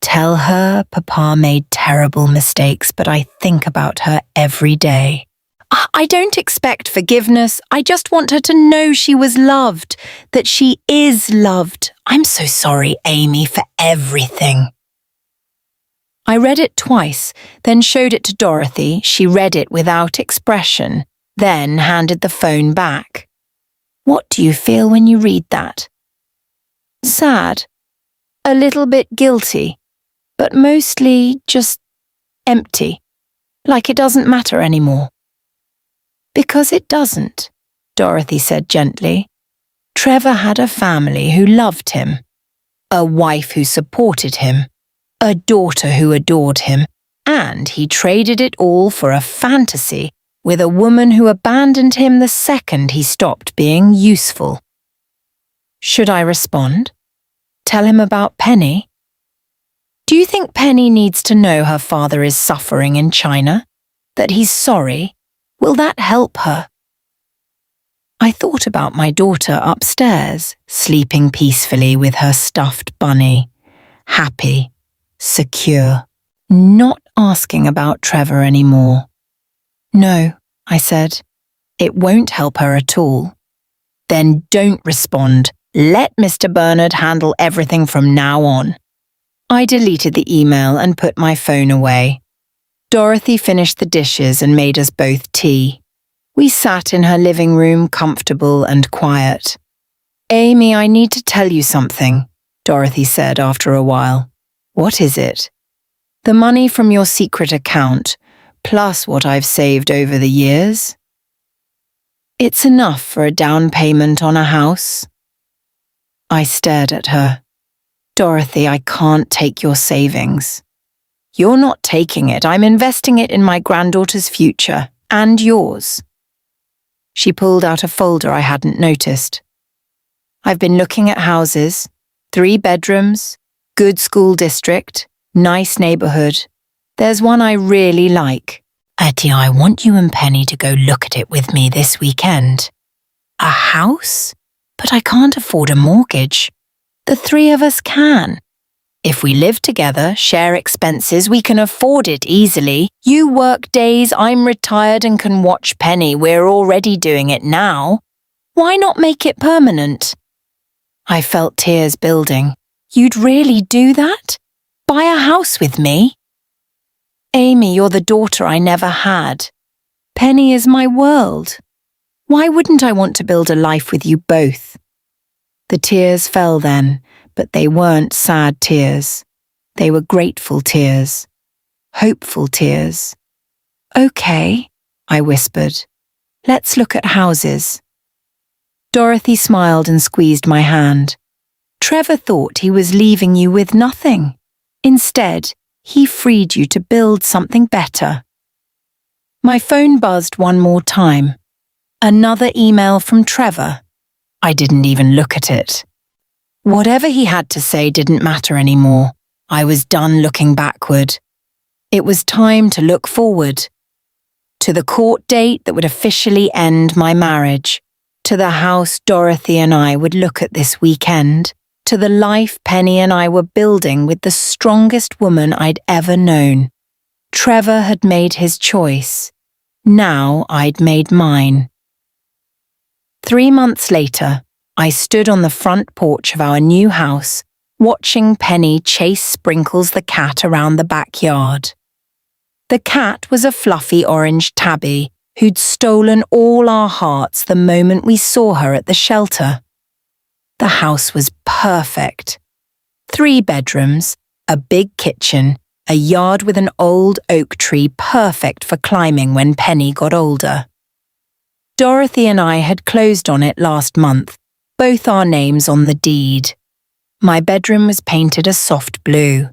Tell her Papa made terrible mistakes, but I think about her every day. I don't expect forgiveness. I just want her to know she was loved, that she is loved. I'm so sorry, Amy, for everything. I read it twice, then showed it to Dorothy. She read it without expression, then handed the phone back. What do you feel when you read that? Sad. A little bit guilty. But mostly just empty, like it doesn't matter anymore. Because it doesn't, Dorothy said gently. Trevor had a family who loved him, a wife who supported him, a daughter who adored him, and he traded it all for a fantasy with a woman who abandoned him the second he stopped being useful. Should I respond? Tell him about Penny? Do you think Penny needs to know her father is suffering in China? That he's sorry? Will that help her? I thought about my daughter upstairs, sleeping peacefully with her stuffed bunny, happy, secure, not asking about Trevor anymore. No, I said, it won't help her at all. Then don't respond. Let Mr. Bernard handle everything from now on. I deleted the email and put my phone away. Dorothy finished the dishes and made us both tea. We sat in her living room, comfortable and quiet. Amy, I need to tell you something, Dorothy said after a while. What is it? The money from your secret account, plus what I've saved over the years. It's enough for a down payment on a house. I stared at her. Dorothy, I can't take your savings. You're not taking it. I'm investing it in my granddaughter's future and yours. She pulled out a folder I hadn't noticed. I've been looking at houses, 3 bedrooms, good school district, nice neighborhood. There's one I really like. Etty, I want you and Penny to go look at it with me this weekend. A house? But I can't afford a mortgage. The 3 of us can. If we live together, share expenses, we can afford it easily. You work days, I'm retired and can watch Penny. We're already doing it now. Why not make it permanent? I felt tears building. You'd really do that? Buy a house with me? Amy, you're the daughter I never had. Penny is my world. Why wouldn't I want to build a life with you both? The tears fell then, but they weren't sad tears. They were grateful tears. Hopeful tears. Okay, I whispered. Let's look at houses. Dorothy smiled and squeezed my hand. Trevor thought he was leaving you with nothing. Instead, he freed you to build something better. My phone buzzed one more time. Another email from Trevor. I didn't even look at it. Whatever he had to say didn't matter anymore. I was done looking backward. It was time to look forward. To the court date that would officially end my marriage. To the house Dorothy and I would look at this weekend. To the life Penny and I were building with the strongest woman I'd ever known. Trevor had made his choice. Now I'd made mine. 3 months later, I stood on the front porch of our new house, watching Penny chase Sprinkles the cat around the backyard. The cat was a fluffy orange tabby who'd stolen all our hearts the moment we saw her at the shelter. The house was perfect. 3 bedrooms, a big kitchen, a yard with an old oak tree perfect for climbing when Penny got older. Dorothy and I had closed on it last month, both our names on the deed. My bedroom was painted a soft blue.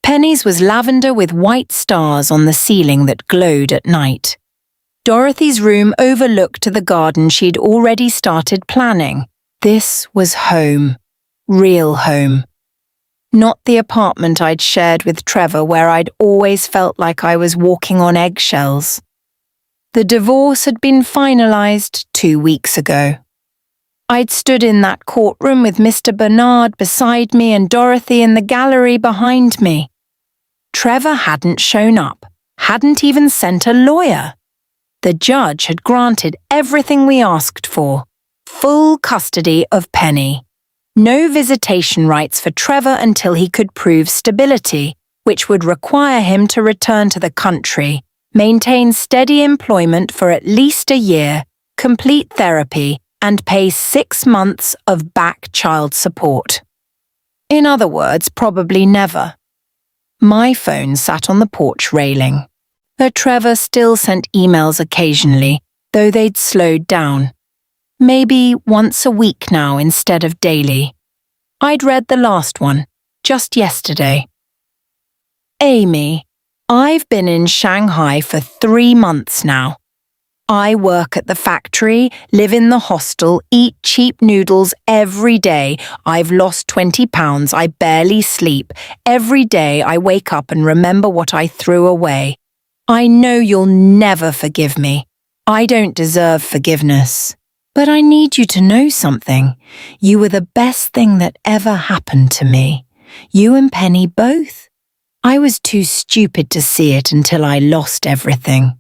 Penny's was lavender with white stars on the ceiling that glowed at night. Dorothy's room overlooked the garden she'd already started planning. This was home. Real home. Not the apartment I'd shared with Trevor where I'd always felt like I was walking on eggshells. The divorce had been finalized 2 weeks ago. I'd stood in that courtroom with Mr. Bernard beside me and Dorothy in the gallery behind me. Trevor hadn't shown up, hadn't even sent a lawyer. The judge had granted everything we asked for. Full custody of Penny. No visitation rights for Trevor until he could prove stability, which would require him to return to the country, maintain steady employment for at least a year, complete therapy, and pay 6 months of back child support. In other words, probably never. My phone sat on the porch railing. But Trevor still sent emails occasionally, though they'd slowed down. Maybe once a week now instead of daily. I'd read the last one, just yesterday. Amy, I've been in Shanghai for 3 months now. I work at the factory, live in the hostel, eat cheap noodles every day. I've lost 20 pounds, I barely sleep. Every day I wake up and remember what I threw away. I know you'll never forgive me. I don't deserve forgiveness. But I need you to know something. You were the best thing that ever happened to me. You and Penny both. I was too stupid to see it until I lost everything.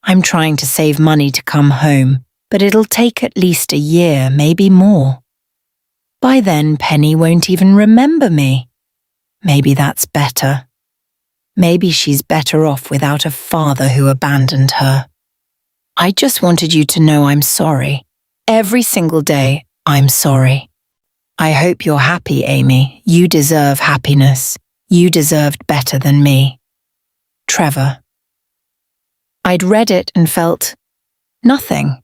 I'm trying to save money to come home, but it'll take at least a year, maybe more. By then, Penny won't even remember me. Maybe that's better. Maybe she's better off without a father who abandoned her. I just wanted you to know I'm sorry. Every single day, I'm sorry. I hope you're happy, Amy. You deserve happiness. You deserved better than me. Trevor. I'd read it and felt nothing.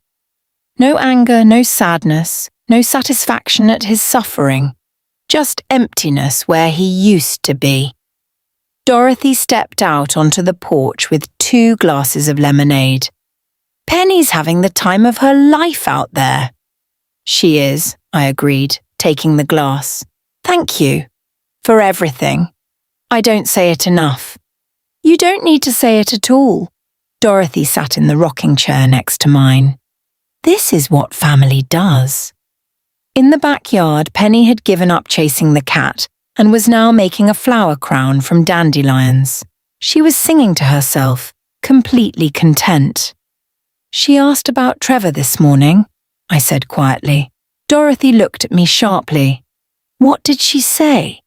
No anger, no sadness, no satisfaction at his suffering, just emptiness where he used to be. Dorothy stepped out onto the porch with 2 glasses of lemonade. Penny's having the time of her life out there. She is, I agreed, taking the glass. Thank you. For everything. I don't say it enough. You don't need to say it at all. Dorothy sat in the rocking chair next to mine. This is what family does. In the backyard, Penny had given up chasing the cat and was now making a flower crown from dandelions. She was singing to herself, completely content. She asked about Trevor this morning, I said quietly. Dorothy looked at me sharply. What did she say?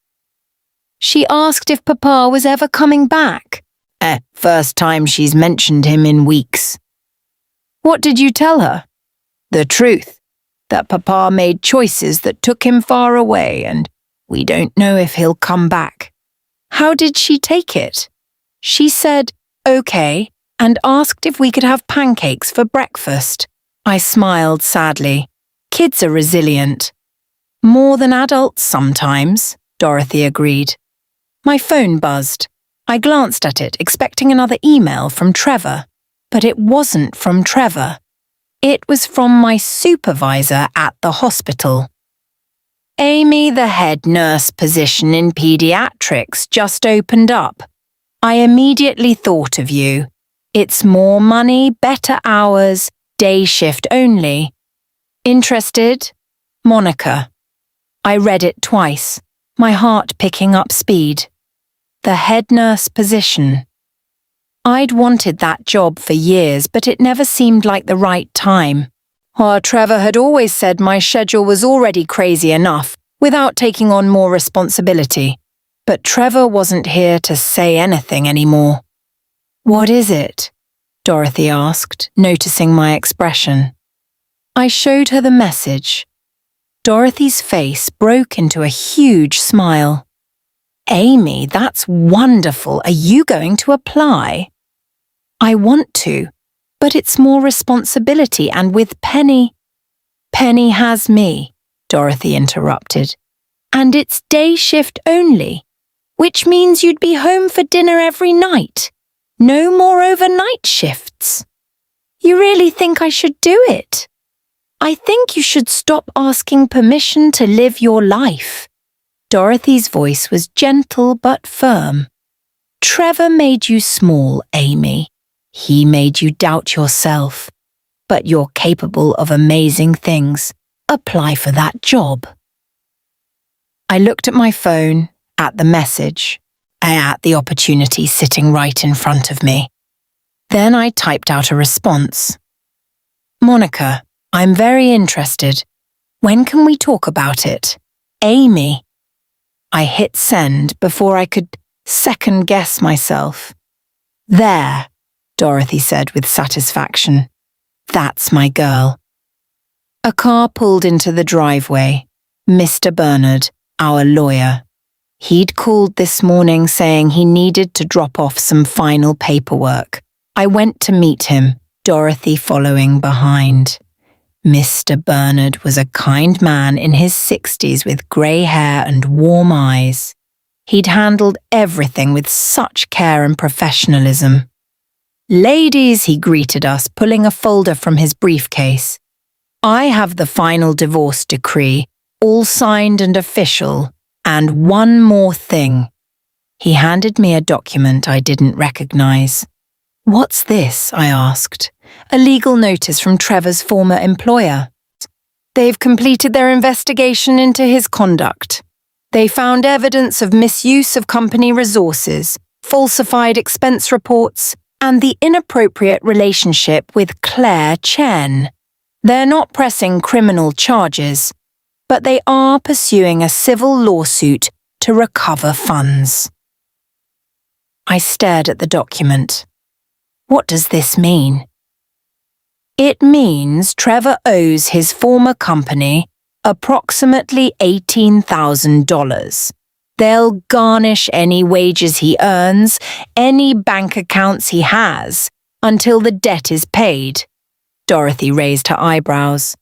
She asked if Papa was ever coming back. First time she's mentioned him in weeks. What did you tell her? The truth, that Papa made choices that took him far away and we don't know if he'll come back. How did she take it? She said, okay, and asked if we could have pancakes for breakfast. I smiled sadly. Kids are resilient. More than adults sometimes, Dorothy agreed. My phone buzzed. I glanced at it, expecting another email from Trevor. But it wasn't from Trevor. It was from my supervisor at the hospital. Amy, the head nurse position in pediatrics just opened up. I immediately thought of you. It's more money, better hours, day shift only. Interested? Monica. I read it twice, my heart picking up speed. The head nurse position. I'd wanted that job for years, but it never seemed like the right time. Trevor had always said my schedule was already crazy enough without taking on more responsibility. But Trevor wasn't here to say anything anymore. What is it? Dorothy asked, noticing my expression. I showed her the message. Dorothy's face broke into a huge smile. Amy, that's wonderful. Are you going to apply? I want to, but it's more responsibility, and with Penny... Penny has me, Dorothy interrupted. And it's day shift only, which means you'd be home for dinner every night. No more overnight shifts. You really think I should do it? I think you should stop asking permission to live your life. Dorothy's voice was gentle but firm. Trevor made you small, Amy. He made you doubt yourself. But you're capable of amazing things. Apply for that job. I looked at my phone, at the message, at the opportunity sitting right in front of me. Then I typed out a response. Monica, I'm very interested. When can we talk about it? Amy. I hit send before I could second-guess myself. There, Dorothy said with satisfaction. That's my girl. A car pulled into the driveway. Mr. Bernard, our lawyer. He'd called this morning saying he needed to drop off some final paperwork. I went to meet him, Dorothy following behind. Mr. Bernard was a kind man in his 60s with grey hair and warm eyes. He'd handled everything with such care and professionalism. Ladies, he greeted us, pulling a folder from his briefcase. I have the final divorce decree, all signed and official, and one more thing. He handed me a document I didn't recognize. What's this? I asked. A legal notice from Trevor's former employer. They've completed their investigation into his conduct. They found evidence of misuse of company resources, falsified expense reports, and the inappropriate relationship with Claire Chen. They're not pressing criminal charges, but they are pursuing a civil lawsuit to recover funds. I stared at the document. What does this mean? It means Trevor owes his former company approximately $18,000. They'll garnish any wages he earns, any bank accounts he has, until the debt is paid. Dorothy raised her eyebrows.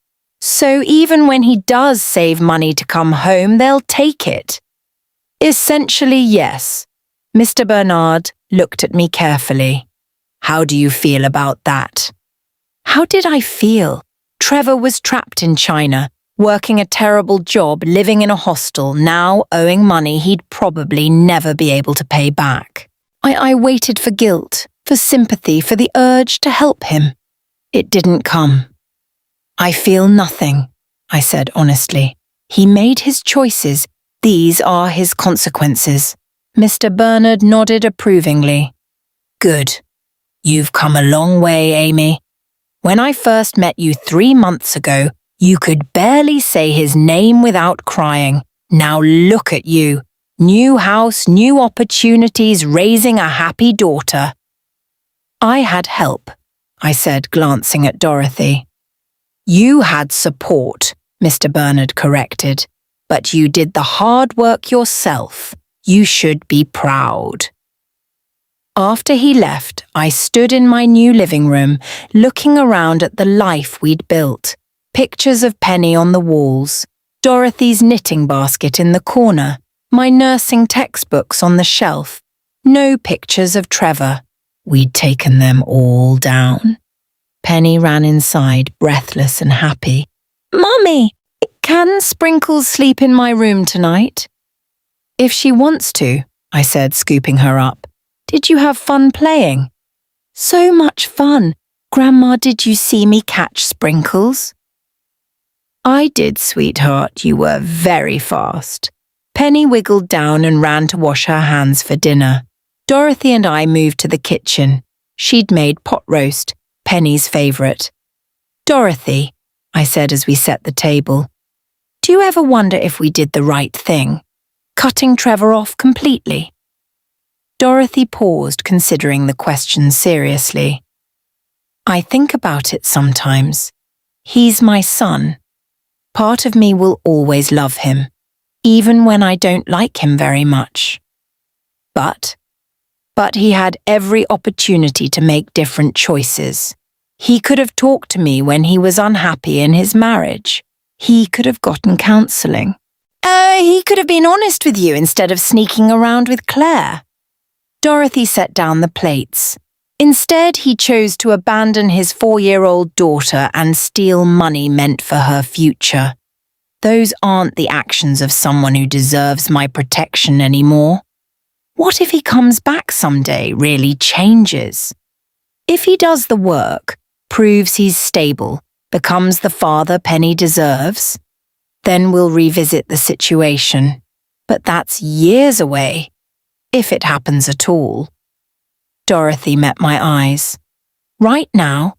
So even when he does save money to come home, they'll take it. Essentially, yes. Mr. Bernard looked at me carefully. How do you feel about that? How did I feel? Trevor was trapped in China, working a terrible job, living in a hostel, now owing money he'd probably never be able to pay back. I waited for guilt, for sympathy, for the urge to help him. It didn't come. I feel nothing, I said honestly. He made his choices. These are his consequences. Mr. Bernard nodded approvingly. Good. You've come a long way, Amy. When I first met you 3 months ago, you could barely say his name without crying. Now look at you. New house, new opportunities, raising a happy daughter. I had help, I said, glancing at Dorothy. You had support, Mr. Bernard corrected, but you did the hard work yourself. You should be proud. After he left, I stood in my new living room, looking around at the life we'd built. Pictures of Penny on the walls, Dorothy's knitting basket in the corner, my nursing textbooks on the shelf. No pictures of Trevor. We'd taken them all down. Penny ran inside, breathless and happy. Mummy, can Sprinkles sleep in my room tonight? If she wants to, I said, scooping her up. Did you have fun playing? So much fun. Grandma, did you see me catch Sprinkles? I did, sweetheart. You were very fast. Penny wiggled down and ran to wash her hands for dinner. Dorothy and I moved to the kitchen. She'd made pot roast, Penny's favourite. Dorothy, I said as we set the table, do you ever wonder if we did the right thing? Cutting Trevor off completely? Dorothy paused, considering the question seriously. I think about it sometimes. He's my son. Part of me will always love him, even when I don't like him very much. But he had every opportunity to make different choices. He could have talked to me when he was unhappy in his marriage. He could have gotten counselling. He could have been honest with you instead of sneaking around with Claire. Dorothy set down the plates. Instead, he chose to abandon his 4-year-old daughter and steal money meant for her future. Those aren't the actions of someone who deserves my protection anymore. What if he comes back someday, really changes? If he does the work, proves he's stable, becomes the father Penny deserves, then we'll revisit the situation. But that's years away. If it happens at all. Dorothy met my eyes. Right now,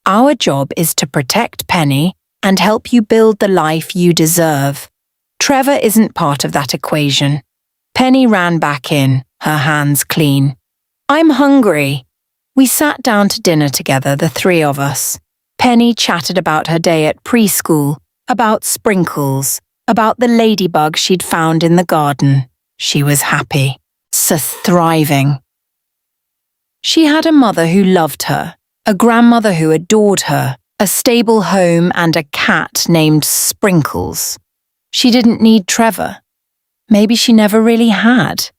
our job is to protect Penny and help you build the life you deserve. Trevor isn't part of that equation. Penny ran back in, her hands clean. I'm hungry. We sat down to dinner together, the 3 of us. Penny chatted about her day at preschool, about Sprinkles, about the ladybug she'd found in the garden. She was happy. Thriving. She had a mother who loved her, a grandmother who adored her, a stable home and a cat named Sprinkles. She didn't need Trevor. Maybe she never really had.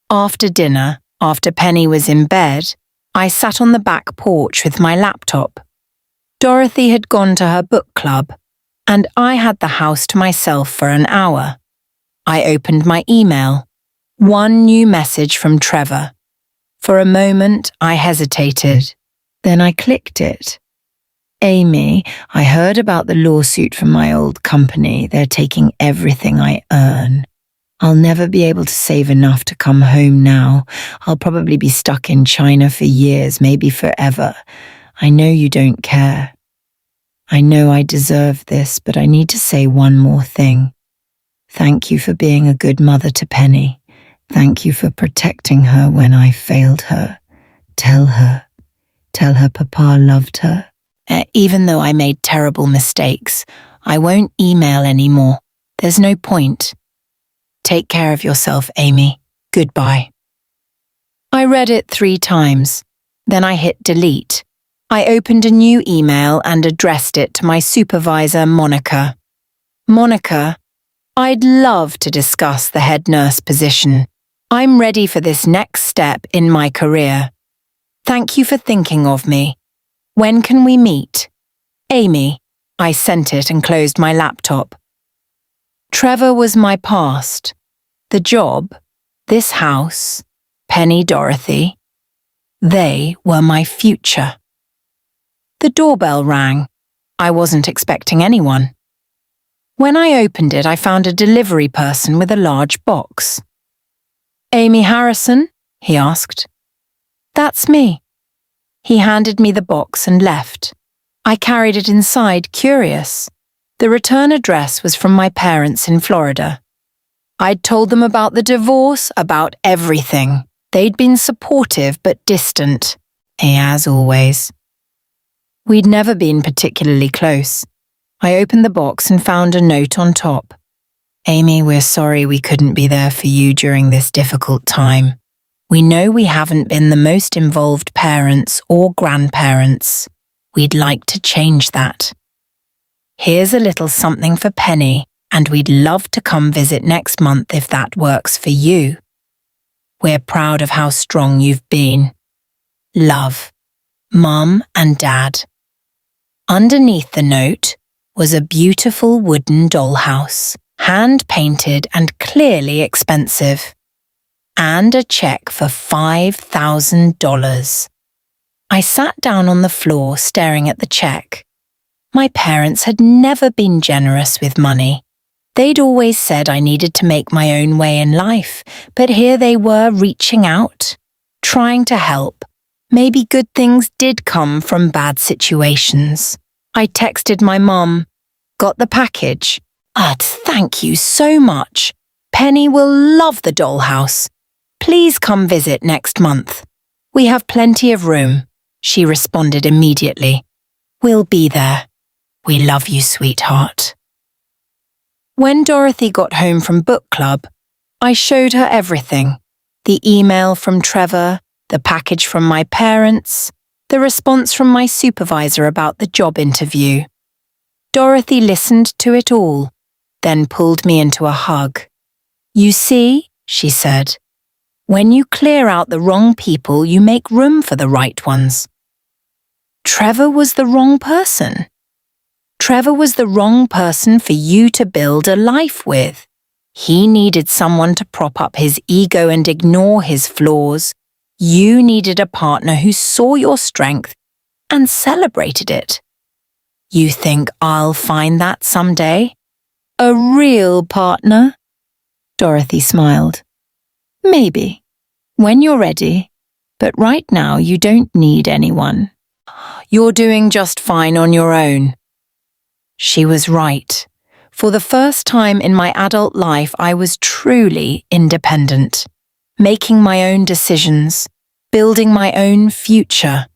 After dinner, after Penny was in bed, I sat on the back porch with my laptop. Dorothy had gone to her book club, and I had the house to myself for an hour. I opened my email. One new message from Trevor. For a moment, I hesitated. Then I clicked it. Amy, I heard about the lawsuit from my old company. They're taking everything I earn. I'll never be able to save enough to come home now. I'll probably be stuck in China for years, maybe forever. I know you don't care. I know I deserve this, but I need to say one more thing. Thank you for being a good mother to Penny. Thank you for protecting her when I failed her. Tell her Papa loved her. Even though I made terrible mistakes, I won't email anymore. There's no point. Take care of yourself, Amy. Goodbye. I read it 3 times. Then I hit delete. I opened a new email and addressed it to my supervisor, Monica. Monica, I'd love to discuss the head nurse position. I'm ready for this next step in my career. Thank you for thinking of me. When can we meet? Amy. I sent it and closed my laptop. Trevor was my past. The job, this house, Penny, Dorothy, they were my future. The doorbell rang. I wasn't expecting anyone. When I opened it, I found a delivery person with a large box. Amy Harrison? He asked. That's me. He handed me the box and left. I carried it inside, curious. The return address was from my parents in Florida. I'd told them about the divorce, about everything. They'd been supportive but distant, as always. We'd never been particularly close. I opened the box and found a note on top. Amy, we're sorry we couldn't be there for you during this difficult time. We know we haven't been the most involved parents or grandparents. We'd like to change that. Here's a little something for Penny, and we'd love to come visit next month if that works for you. We're proud of how strong you've been. Love, Mum and Dad. Underneath the note was a beautiful wooden dollhouse, hand-painted and clearly expensive, and a check for $5,000. I sat down on the floor staring at the check. My parents had never been generous with money. They'd always said I needed to make my own way in life, but here they were reaching out, trying to help. Maybe good things did come from bad situations. I texted my mum. Got the package. Thank you so much. Penny will love the dollhouse. Please come visit next month. We have plenty of room. She responded immediately. We'll be there. We love you, sweetheart. When Dorothy got home from book club, I showed her everything. The email from Trevor, the package from my parents, the response from my supervisor about the job interview. Dorothy listened to it all, then pulled me into a hug. You see, she said, when you clear out the wrong people, you make room for the right ones. Trevor was the wrong person. Trevor was the wrong person for you to build a life with. He needed someone to prop up his ego and ignore his flaws. You needed a partner who saw your strength and celebrated it. You think I'll find that someday? A real partner? Dorothy smiled. Maybe, when you're ready, but right now you don't need anyone. You're doing just fine on your own. She was right. For the first time in my adult life, I was truly independent, making my own decisions, building my own future.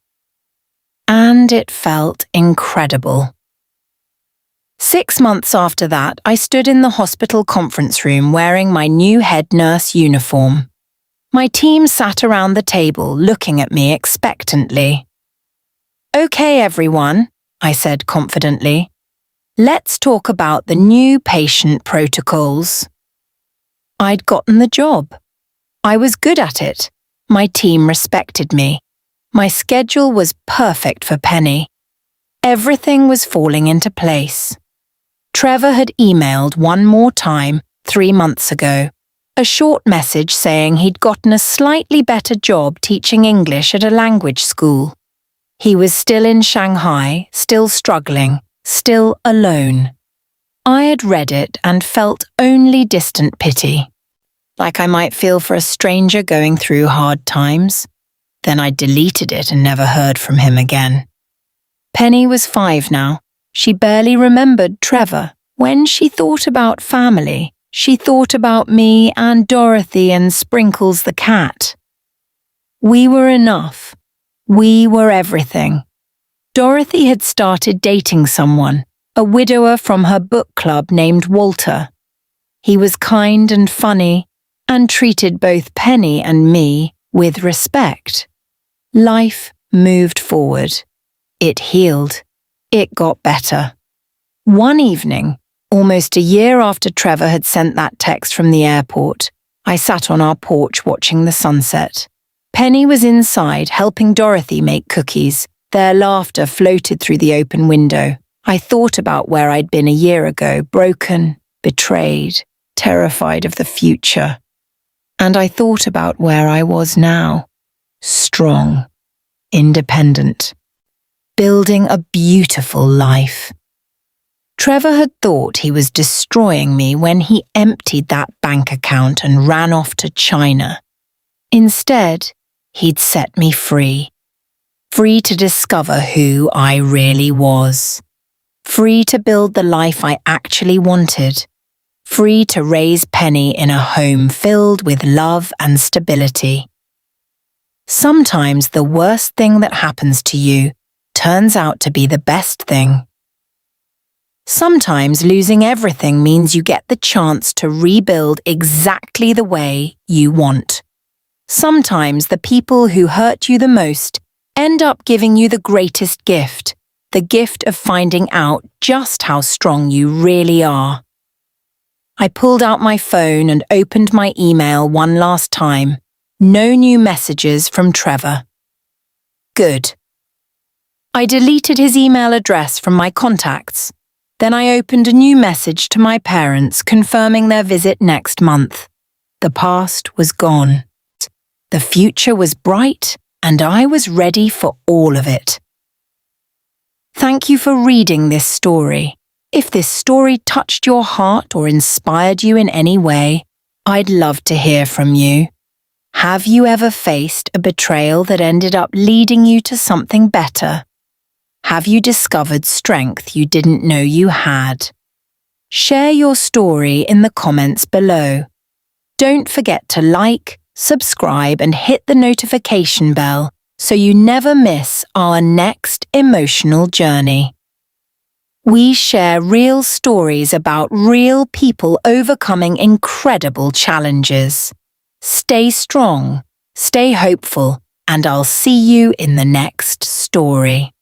And it felt incredible. 6 months after that, I stood in the hospital conference room wearing my new head nurse uniform. My team sat around the table looking at me expectantly. Okay, everyone, I said confidently. Let's talk about the new patient protocols. I'd gotten the job. I was good at it. My team respected me. My schedule was perfect for Penny. Everything was falling into place. Trevor had emailed one more time 3 months ago, a short message saying he'd gotten a slightly better job teaching English at a language school. He was still in Shanghai, still struggling, still alone. I had read it and felt only distant pity, like I might feel for a stranger going through hard times. Then I deleted it and never heard from him again. Penny was 5 now. She barely remembered Trevor. When she thought about family, she thought about me and Dorothy and Sprinkles the cat. We were enough. We were everything. Dorothy had started dating someone, a widower from her book club named Walter. He was kind and funny and treated both Penny and me with respect. Life moved forward. It healed. It got better. One evening, almost a year after Trevor had sent that text from the airport, I sat on our porch watching the sunset. Penny was inside helping Dorothy make cookies. Their laughter floated through the open window. I thought about where I'd been a year ago, broken, betrayed, terrified of the future. And I thought about where I was now, strong, independent, building a beautiful life. Trevor had thought he was destroying me when he emptied that bank account and ran off to China. Instead, he'd set me free. Free to discover who I really was. Free to build the life I actually wanted. Free to raise Penny in a home filled with love and stability. Sometimes the worst thing that happens to you turns out to be the best thing. Sometimes losing everything means you get the chance to rebuild exactly the way you want. Sometimes the people who hurt you the most end up giving you the greatest gift, the gift of finding out just how strong you really are. I pulled out my phone and opened my email one last time. No new messages from Trevor. Good. I deleted his email address from my contacts. Then I opened a new message to my parents confirming their visit next month. The past was gone. The future was bright, and I was ready for all of it. Thank you for reading this story. If this story touched your heart or inspired you in any way, I'd love to hear from you. Have you ever faced a betrayal that ended up leading you to something better? Have you discovered strength you didn't know you had? Share your story in the comments below. Don't forget to like, subscribe, and hit the notification bell so you never miss our next emotional journey. We share real stories about real people overcoming incredible challenges. Stay strong, stay hopeful, and I'll see you in the next story.